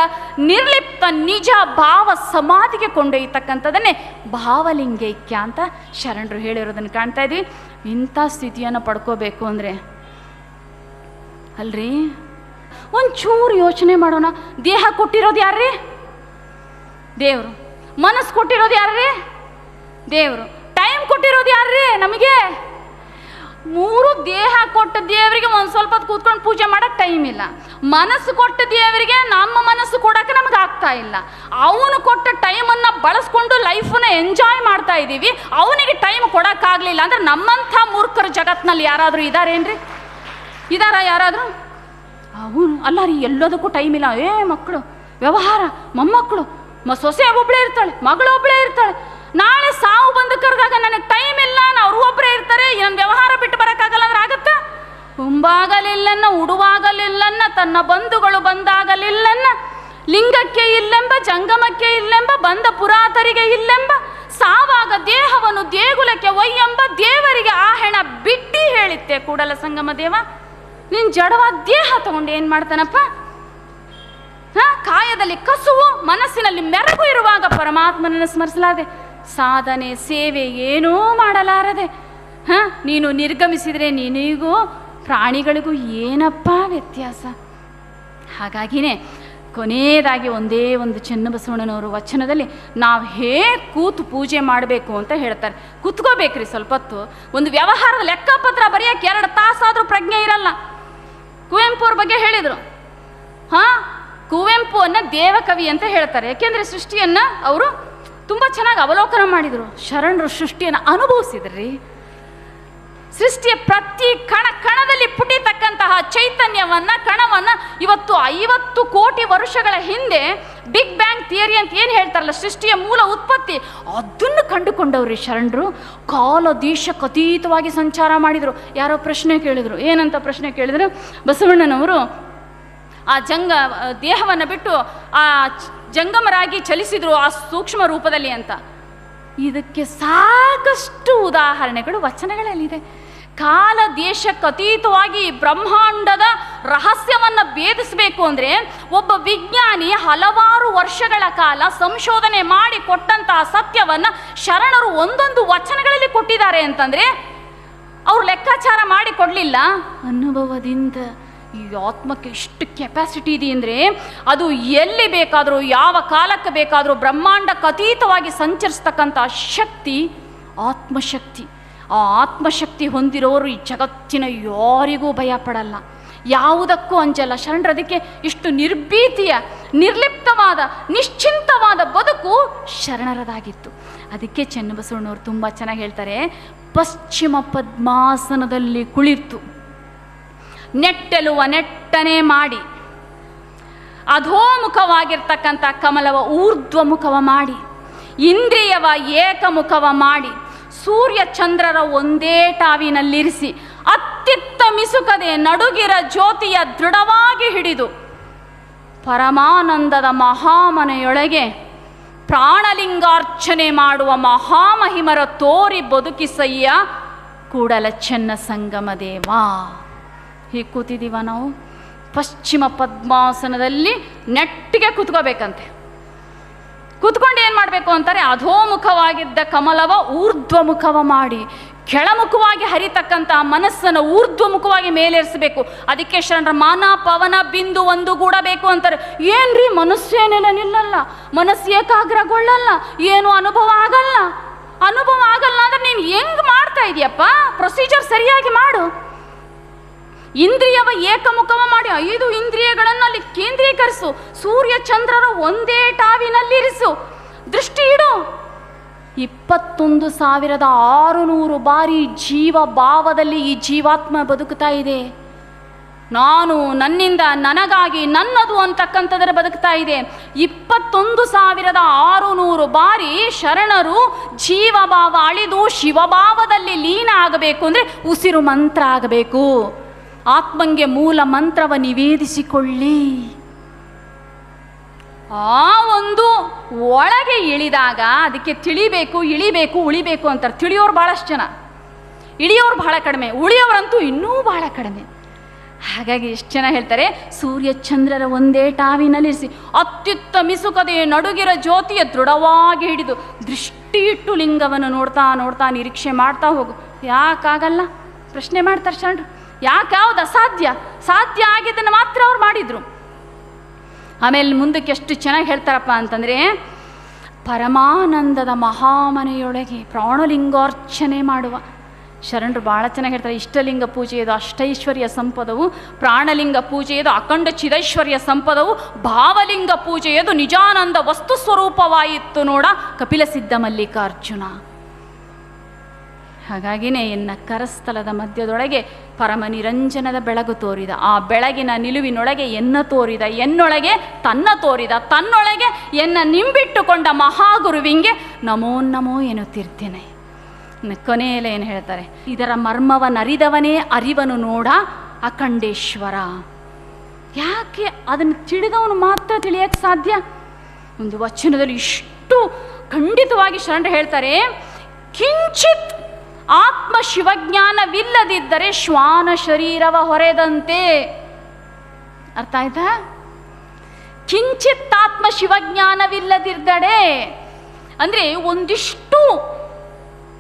ನಿರ್ಲಿಪ್ತ ನಿಜ ಭಾವ ಸಮಾಧಿಗೆ ಕೊಂಡೊಯ್ಯತಕ್ಕಂಥದ್ದನ್ನೇ ಭಾವಲಿಂಗೈಕ್ಯ ಅಂತ ಶರಣರು ಹೇಳಿರೋದನ್ನು ಕಾಣ್ತಾ ಇದ್ವಿ. ಇಂಥ ಸ್ಥಿತಿಯನ್ನು ಪಡ್ಕೋಬೇಕು ಅಂದರೆ ಅಲ್ರಿ ಒಂಚೂರು ಯೋಚನೆ ಮಾಡೋಣ. ದೇಹ ಕೊಟ್ಟಿರೋದು ಯಾರ್ರೀ? ದೇವರು. ಮನಸ್ಸು ಕೊಟ್ಟಿರೋದು ಯಾರ್ರೀ? ದೇವರು. ಟೈಮ್ ಕೊಟ್ಟಿರೋದು ಯಾರ್ರೀ ನಮಗೆ? ಮೂರು ದೇಹ ಕೊಟ್ಟ ದೇವರಿಗೆ ಒಂದು ಸ್ವಲ್ಪ ಹೊತ್ತು ಕೂತ್ಕೊಂಡು ಪೂಜೆ ಮಾಡೋಕ್ಕೆ ಟೈಮ್ ಇಲ್ಲ. ಮನಸ್ಸು ಕೊಟ್ಟ ದೇವರಿಗೆ ನಮ್ಮ ಮನಸ್ಸು ಕೊಡೋಕ್ಕೆ ನಮಗೆ ಆಗ್ತಾ ಇಲ್ಲ. ಅವನು ಕೊಟ್ಟ ಟೈಮನ್ನು ಬಳಸ್ಕೊಂಡು ಲೈಫನ್ನ ಎಂಜಾಯ್ ಮಾಡ್ತಾ ಇದ್ದೀವಿ. ಅವನಿಗೆ ಟೈಮ್ ಕೊಡೋಕ್ಕಾಗಲಿಲ್ಲ ಅಂದರೆ ನಮ್ಮಂಥ ಮೂರ್ಖರು ಜಗತ್ತಿನಲ್ಲಿ ಯಾರಾದರೂ ಇದ್ದಾರೇನ್ರಿ? ಇದಾರ ಯಾರಾದರೂ? ಅವನು ಅಲ್ಲ ರೀ, ಎಲ್ಲದಕ್ಕೂ ಟೈಮ್ ಇಲ್ಲ. ಮಕ್ಕಳು ವ್ಯವಹಾರ, ಮೊಮ್ಮಕ್ಕಳು, ಸೊಸೆ ಒಬ್ಬಳೇ ಇರ್ತಾಳೆ, ಮಗಳು ಒಬ್ಬಳೇ ಇರ್ತಾಳೆ. ನಾಳೆ ಸಾವು ಬಂದು ಕರೆದಾಗ ನನಗೆ ಟೈಮ್ ಇಲ್ಲ, ಅವರು ಒಬ್ಬರೇ ಇರ್ತಾರೆ, ನನ್ನ ವ್ಯವಹಾರ ಬಿಟ್ಟು ಬರೋಕ್ಕಾಗಲ್ಲ ಅಂದ್ರೆ ಆಗುತ್ತಾ? ಉಂಬಾಗಲಿಲ್ಲನ್ನ, ಉಡುವಾಗಲಿಲ್ಲನ್ನ, ತನ್ನ ಬಂಧುಗಳು ಬಂದಾಗಲಿಲ್ಲನ್ನ, ಲಿಂಗಕ್ಕೆ ಇಲ್ಲೆಂಬ, ಜಂಗಮಕ್ಕೆ ಇಲ್ಲೆಂಬ, ಬಂದ ಪುರಾತರಿಗೆ ಇಲ್ಲೆಂಬ, ಸಾವಾಗ ದೇಹವನ್ನು ದೇಗುಲಕ್ಕೆ ಒಯ್ಯೆಂಬ, ದೇವರಿಗೆ ಆ ಹೆಣ ಬಿಟ್ಟಿ ಹೇಳಿತ್ತೆ ಕೂಡಲ ಸಂಗಮ ದೇವ. ನೀನು ಜಡವಾದ ದೇಹ ತಗೊಂಡು ಏನು ಮಾಡ್ತಾನಪ್ಪ? ಕಾಯದಲ್ಲಿ ಕಸುವು, ಮನಸ್ಸಿನಲ್ಲಿ ಮೆರಗು ಇರುವಾಗ ಪರಮಾತ್ಮನನ್ನು ಸ್ಮರಿಸಲಾದೆ, ಸಾಧನೆ ಸೇವೆ ಏನೂ ಮಾಡಲಾರದೆ ನೀನು ನಿರ್ಗಮಿಸಿದರೆ ನಿನಗೂ ಪ್ರಾಣಿಗಳಿಗೂ ಏನಪ್ಪ ವ್ಯತ್ಯಾಸ? ಹಾಗಾಗಿನೇ ಕೊನೆಯದಾಗಿ ಒಂದೇ ಒಂದು ಚನ್ನಬಸವಣ್ಣನವರು ವಚನದಲ್ಲಿ ನಾವು ಹೇಗೆ ಕೂತು ಪೂಜೆ ಮಾಡಬೇಕು ಅಂತ ಹೇಳ್ತಾರೆ. ಕೂತ್ಕೋಬೇಕ್ರಿ ಸ್ವಲ್ಪ ಹೊತ್ತು. ಒಂದು ವ್ಯವಹಾರದ ಲೆಕ್ಕಪತ್ರ ಬರೆಯೋಕ್ಕೆ 2 ತಾಸಾದರೂ ಪ್ರಜ್ಞೆ ಇರಲ್ಲ. ಕುವೆಂಪು ಅವ್ರ ಬಗ್ಗೆ ಹೇಳಿದರು. ಕುವೆಂಪುವನ್ನು ದೇವಕವಿ ಅಂತ ಹೇಳ್ತಾರೆ. ಯಾಕೆಂದರೆ ಸೃಷ್ಟಿಯನ್ನು ಅವರು ತುಂಬ ಚೆನ್ನಾಗಿ ಅವಲೋಕನ ಮಾಡಿದರು. ಶರಣರು ಸೃಷ್ಟಿಯನ್ನು ಅನುಭವಿಸಿದ್ರಿ. ಸೃಷ್ಟಿಯ ಪ್ರತಿ ಕಣದಲ್ಲಿ ಪುಟಿತಕ್ಕಂತಹ ಚೈತನ್ಯವನ್ನು, ಕಣವನ್ನು ಇವತ್ತು 50 ಕೋಟಿ ವರ್ಷಗಳ ಹಿಂದೆ ಬಿಗ್ ಬ್ಯಾಂಗ್ ಥಿಯರಿ ಅಂತ ಏನು ಹೇಳ್ತಾರಲ್ಲ, ಸೃಷ್ಟಿಯ ಮೂಲ ಉತ್ಪತ್ತಿ, ಅದನ್ನು ಕಂಡುಕೊಂಡವ್ರಿ ಶರಣರು. ಕಾಲ ದೇಶಕ್ಕೆ ಅತೀತವಾಗಿ ಸಂಚಾರ ಮಾಡಿದರು. ಯಾರೋ ಪ್ರಶ್ನೆ ಕೇಳಿದರು. ಏನಂತ ಪ್ರಶ್ನೆ ಕೇಳಿದರು? ಬಸವಣ್ಣನವರು ಆ ದೇಹವನ್ನು ಬಿಟ್ಟು ಆ ಜಂಗಮರಾಗಿ ಚಲಿಸಿದರು ಆ ಸೂಕ್ಷ್ಮ ರೂಪದಲ್ಲಿ ಅಂತ. ಇದಕ್ಕೆ ಸಾಕಷ್ಟು ಉದಾಹರಣೆಗಳು ವಚನಗಳಲ್ಲಿದೆ. ಕಾಲ ದೇಶಕ್ಕೆ ಅತೀತವಾಗಿ ಬ್ರಹ್ಮಾಂಡದ ರಹಸ್ಯವನ್ನು ಭೇದಿಸಬೇಕು ಅಂದರೆ ಒಬ್ಬ ವಿಜ್ಞಾನಿ ಹಲವಾರು ವರ್ಷಗಳ ಕಾಲ ಸಂಶೋಧನೆ ಮಾಡಿ ಕೊಟ್ಟಂತಹ ಸತ್ಯವನ್ನು ಶರಣರು ಒಂದೊಂದು ವಚನಗಳಲ್ಲಿ ಕೊಟ್ಟಿದ್ದಾರೆ ಅಂತಂದರೆ ಅವರು ಲೆಕ್ಕಾಚಾರ ಮಾಡಿ ಕೊಡಲಿಲ್ಲ. ಅನುಭವದಿಂದ ಈ ಆತ್ಮಕ್ಕೆ ಇಷ್ಟು ಕೆಪಾಸಿಟಿ ಇದೆ ಅಂದರೆ ಅದು ಎಲ್ಲಿ ಬೇಕಾದರೂ ಯಾವ ಕಾಲಕ್ಕೆ ಬೇಕಾದರೂ ಬ್ರಹ್ಮಾಂಡಕ್ಕೆ ಅತೀತವಾಗಿ ಸಂಚರಿಸ್ತಕ್ಕಂಥ ಶಕ್ತಿ ಆತ್ಮಶಕ್ತಿ. ಆ ಆತ್ಮಶಕ್ತಿ ಹೊಂದಿರೋರು ಈ ಜಗತ್ತಿನ ಯಾರಿಗೂ ಭಯ ಪಡಲ್ಲ, ಯಾವುದಕ್ಕೂ ಅಂಜಲ್ಲ. ಶರಣರದಕ್ಕೆ ಇಷ್ಟು ನಿರ್ಭೀತಿಯ, ನಿರ್ಲಿಪ್ತವಾದ, ನಿಶ್ಚಿಂತವಾದ ಬದುಕು ಶರಣರದಾಗಿತ್ತು. ಅದಕ್ಕೆ ಚನ್ನಬಸವಣ್ಣವರು ತುಂಬ ಚೆನ್ನಾಗಿ ಹೇಳ್ತಾರೆ, ಪಶ್ಚಿಮ ಪದ್ಮಾಸನದಲ್ಲಿ ಕುಳಿತು ನೆಟ್ಟೆಲುವ ನೆಟ್ಟನೆ ಮಾಡಿ ಅಧೋಮುಖವಾಗಿರ್ತಕ್ಕಂಥ ಕಮಲವ ಊರ್ಧ್ವಮುಖವ ಮಾಡಿ ಇಂದ್ರಿಯವ ಏಕಮುಖವ ಮಾಡಿ ಸೂರ್ಯ ಚಂದ್ರರ ಒಂದೇ ಟಾವಿನಲ್ಲಿರಿಸಿ ಅತ್ತಿತ್ತ ಮಿಸುಕದೆ ನಡುಗಿರ ಜ್ಯೋತಿಯ ದೃಢವಾಗಿ ಹಿಡಿದು ಪರಮಾನಂದದ ಮಹಾಮನೆಯೊಳಗೆ ಪ್ರಾಣಲಿಂಗಾರ್ಚನೆ ಮಾಡುವ ಮಹಾಮಹಿಮರ ತೋರಿ ಬದುಕಿಸಯ್ಯ ಕೂಡಲ ಚೆನ್ನ ಸಂಗಮ ದೇವ. ಹೀಗೆ ಕೂತಿದ್ದೀವ ನಾವು ಪಶ್ಚಿಮ ಪದ್ಮಾಸನದಲ್ಲಿ ನೆಟ್ಟಿಗೆ ಕೂತ್ಕೋಬೇಕಂತೆ. ಕೂತ್ಕೊಂಡು ಏನು ಮಾಡಬೇಕು ಅಂತಾರೆ? ಅಧೋಮುಖವಾಗಿದ್ದ ಕಮಲವ ಊರ್ಧ್ವಮುಖವ ಮಾಡಿ ಕೆಳಮುಖವಾಗಿ ಹರಿತಕ್ಕಂತಹ ಮನಸ್ಸನ್ನು ಊರ್ಧ್ವಮುಖವಾಗಿ ಮೇಲೇರಿಸಬೇಕು. ಅದಕ್ಕೆ ಶರಣರ ಮಾನ ಪವನ ಬಿಂದು ಒಂದುಗೂಡಬೇಕು ಅಂತಾರೆ. ಏನ್ರಿ ಮನಸ್ಸೇನೆಲ್ಲ ನಿಲ್ಲಲ್ಲ, ಮನಸ್ಸು ಏಕಾಗ್ರಗೊಳ್ಳಲ್ಲ, ಏನು ಅನುಭವ ಆಗಲ್ಲ. ಅನುಭವ ಆಗಲ್ಲ ಅಂದ್ರೆ ನೀನು ಹೆಂಗೆ ಮಾಡ್ತಾ ಇದೆಯಪ್ಪ? ಪ್ರೊಸೀಜರ್ ಸರಿಯಾಗಿ ಮಾಡು. ಇಂದ್ರಿಯವ ಏಕಮುಖವ ಮಾಡಿ 5 ಇಂದ್ರಿಯಗಳನ್ನು ಅಲ್ಲಿ ಕೇಂದ್ರೀಕರಿಸು. ಸೂರ್ಯ ಚಂದ್ರರ ಒಂದೇ ಟಾವಿನಲ್ಲಿರಿಸು. ದೃಷ್ಟಿ ಇಡು. 21,600 ಬಾರಿ ಜೀವ ಭಾವದಲ್ಲಿ ಈ ಜೀವಾತ್ಮ ಬದುಕ್ತಾ ಇದೆ. ನಾನು, ನನ್ನಿಂದ, ನನಗಾಗಿ, ನನ್ನದು ಅಂತಕ್ಕಂಥದ್ರ ಬದುಕ್ತಾ ಇದೆ. 21,600 ಬಾರಿ ಶರಣರು ಜೀವಭಾವ ಅಳಿದು ಶಿವಭಾವದಲ್ಲಿ ಲೀನ ಆಗಬೇಕು ಅಂದರೆ ಉಸಿರು ಮಂತ್ರ ಆಗಬೇಕು. ಆತ್ಮಂಗೆ ಮೂಲ ಮಂತ್ರವ ನಿವೇದಿಸಿಕೊಳ್ಳಿ. ಆ ಒಂದು ಒಳಗೆ ಇಳಿದಾಗ ಅದಕ್ಕೆ ತಿಳಿಬೇಕು, ಇಳಿಬೇಕು, ಉಳಿಬೇಕು ಅಂತಾರೆ. ತಿಳಿಯೋರು ಭಾಳಷ್ಟು ಜನ, ಇಳಿಯೋರು ಬಹಳ ಕಡಿಮೆ, ಉಳಿಯೋರಂತೂ ಇನ್ನೂ ಬಹಳ ಕಡಿಮೆ. ಹಾಗಾಗಿ ಎಷ್ಟು ಜನ ಹೇಳ್ತಾರೆ, ಸೂರ್ಯ ಚಂದ್ರರ ಒಂದೇ ಟಾವಿನಲ್ಲಿರಿಸಿ ಅತ್ಯುತ್ತಮಿಸುಕದೆಯ ನಡುಗಿರ ಜ್ಯೋತಿಯ ದೃಢವಾಗಿ ಹಿಡಿದು ದೃಷ್ಟಿ ಇಟ್ಟು ಲಿಂಗವನ್ನು ನೋಡ್ತಾ ನೋಡ್ತಾ ನಿರೀಕ್ಷೆ ಮಾಡ್ತಾ ಹೋಗು. ಯಾಕಾಗಲ್ಲ ಪ್ರಶ್ನೆ ಮಾಡ್ತಾರೆ ಶರಣರು. ಯಾಕೆ ಯಾವುದು ಅಸಾಧ್ಯ, ಸಾಧ್ಯ ಆಗಿದ್ದನ್ನು ಮಾತ್ರ ಅವ್ರು ಮಾಡಿದರು. ಆಮೇಲೆ ಮುಂದಕ್ಕೆ ಎಷ್ಟು ಚೆನ್ನಾಗಿ ಹೇಳ್ತಾರಪ್ಪ ಅಂತಂದರೆ, ಪರಮಾನಂದದ ಮಹಾಮನೆಯೊಳಗೆ ಪ್ರಾಣಲಿಂಗಾರ್ಚನೆ ಮಾಡುವ ಶರಣರು ಭಾಳ ಚೆನ್ನಾಗಿ ಹೇಳ್ತಾರೆ. ಇಷ್ಟಲಿಂಗ ಪೂಜೆಯದು ಅಷ್ಟೈಶ್ವರ್ಯ ಸಂಪದವು, ಪ್ರಾಣಲಿಂಗ ಪೂಜೆಯದು ಅಖಂಡ ಚಿದೈಶ್ವರ್ಯ ಸಂಪದವು, ಭಾವಲಿಂಗ ಪೂಜೆಯದು ನಿಜಾನಂದ ವಸ್ತು ಸ್ವರೂಪವಾಯಿತು ನೋಡ ಕಪಿಲ ಸಿದ್ಧ ಮಲ್ಲಿಕಾರ್ಜುನ. ಹಾಗಾಗಿನೇ ಎನ್ನ ಕರಸ್ಥಲದ ಮಧ್ಯದೊಳಗೆ ಪರಮ ನಿರಂಜನದ ಬೆಳಗು ತೋರಿದ, ಆ ಬೆಳಗಿನ ನಿಲುವಿನೊಳಗೆ ಎನ್ನ ತೋರಿದ, ಎನ್ನೊಳಗೆ ತನ್ನ ತೋರಿದ, ತನ್ನೊಳಗೆ ಎನ್ನ ನಿಂಬಿಟ್ಟುಕೊಂಡ ಮಹಾಗುರುವಿಂಗೆ ನಮೋ ನಮೋ ಎನ್ನುತ್ತಿರ್ತೇನೆ. ಕೊನೆಯಲ್ಲಿ ಏನು ಹೇಳ್ತಾರೆ, ಇದರ ಮರ್ಮವನರಿದವನೇ ಅರಿವನು ನೋಡ ಅಖಂಡೇಶ್ವರ. ಯಾಕೆ ಅದನ್ನು ತಿಳಿದವನು ಮಾತ್ರ ತಿಳಿಯಕ್ಕೆ ಸಾಧ್ಯ? ಒಂದು ವಚನದಲ್ಲಿ ಇಷ್ಟು ಖಂಡಿತವಾಗಿ ಶರಣರು ಹೇಳ್ತಾರೆ, ಕಿಂಚಿತ್ ಆತ್ಮ ಶಿವಜ್ಞಾನವಿಲ್ಲದಿದ್ದರೆ ಶ್ವಾನ ಶರೀರವ ಹೊರೆದಂತೆ. ಅರ್ಥ ಆಯ್ತಾ? ಕಿಂಚಿತ್ ಆತ್ಮ ಶಿವಜ್ಞಾನವಿಲ್ಲದಿದ್ದಡೆ ಅಂದರೆ ಒಂದಿಷ್ಟು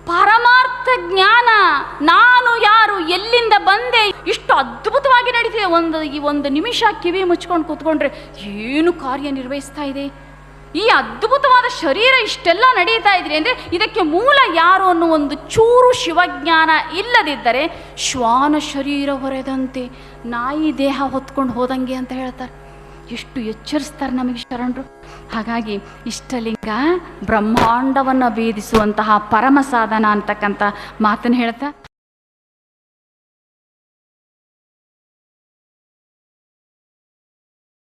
ಪರಮಾರ್ಥ ಜ್ಞಾನ, ನಾನು ಯಾರು, ಎಲ್ಲಿಂದ ಬಂದೆ, ಇಷ್ಟು ಅದ್ಭುತವಾಗಿ ನಡೀತಿದೆ. ಒಂದು ನಿಮಿಷ ಕಿವಿ ಮುಚ್ಕೊಂಡು ಕೂತ್ಕೊಂಡ್ರೆ ಏನು ಕಾರ್ಯನಿರ್ವಹಿಸ್ತಾ ಇದೆ, ಈ ಅದ್ಭುತವಾದ ಶರೀರ ಇಷ್ಟೆಲ್ಲ ನಡೀತಾ ಇದ್ರಿ ಅಂದರೆ ಇದಕ್ಕೆ ಮೂಲ ಯಾರು ಅನ್ನೋ ಒಂದು ಚೂರು ಶಿವಜ್ಞಾನ ಇಲ್ಲದಿದ್ದರೆ ಶ್ವಾನ ಶರೀರ ಹೊರೆದಂತೆ, ನಾಯಿ ದೇಹ ಹೊತ್ಕೊಂಡು ಹೋದಂಗೆ ಅಂತ ಹೇಳ್ತಾರೆ. ಎಷ್ಟು ಎಚ್ಚರಿಸ್ತಾರೆ ನಮಗೆ ಶರಣರು. ಹಾಗಾಗಿ ಇಷ್ಟಲಿಂಗ ಬ್ರಹ್ಮಾಂಡವನ್ನು ಭೇದಿಸುವಂತಹ ಪರಮ ಸಾಧನ ಅಂತಕ್ಕಂಥ ಮಾತನ್ನು ಹೇಳ್ತಾ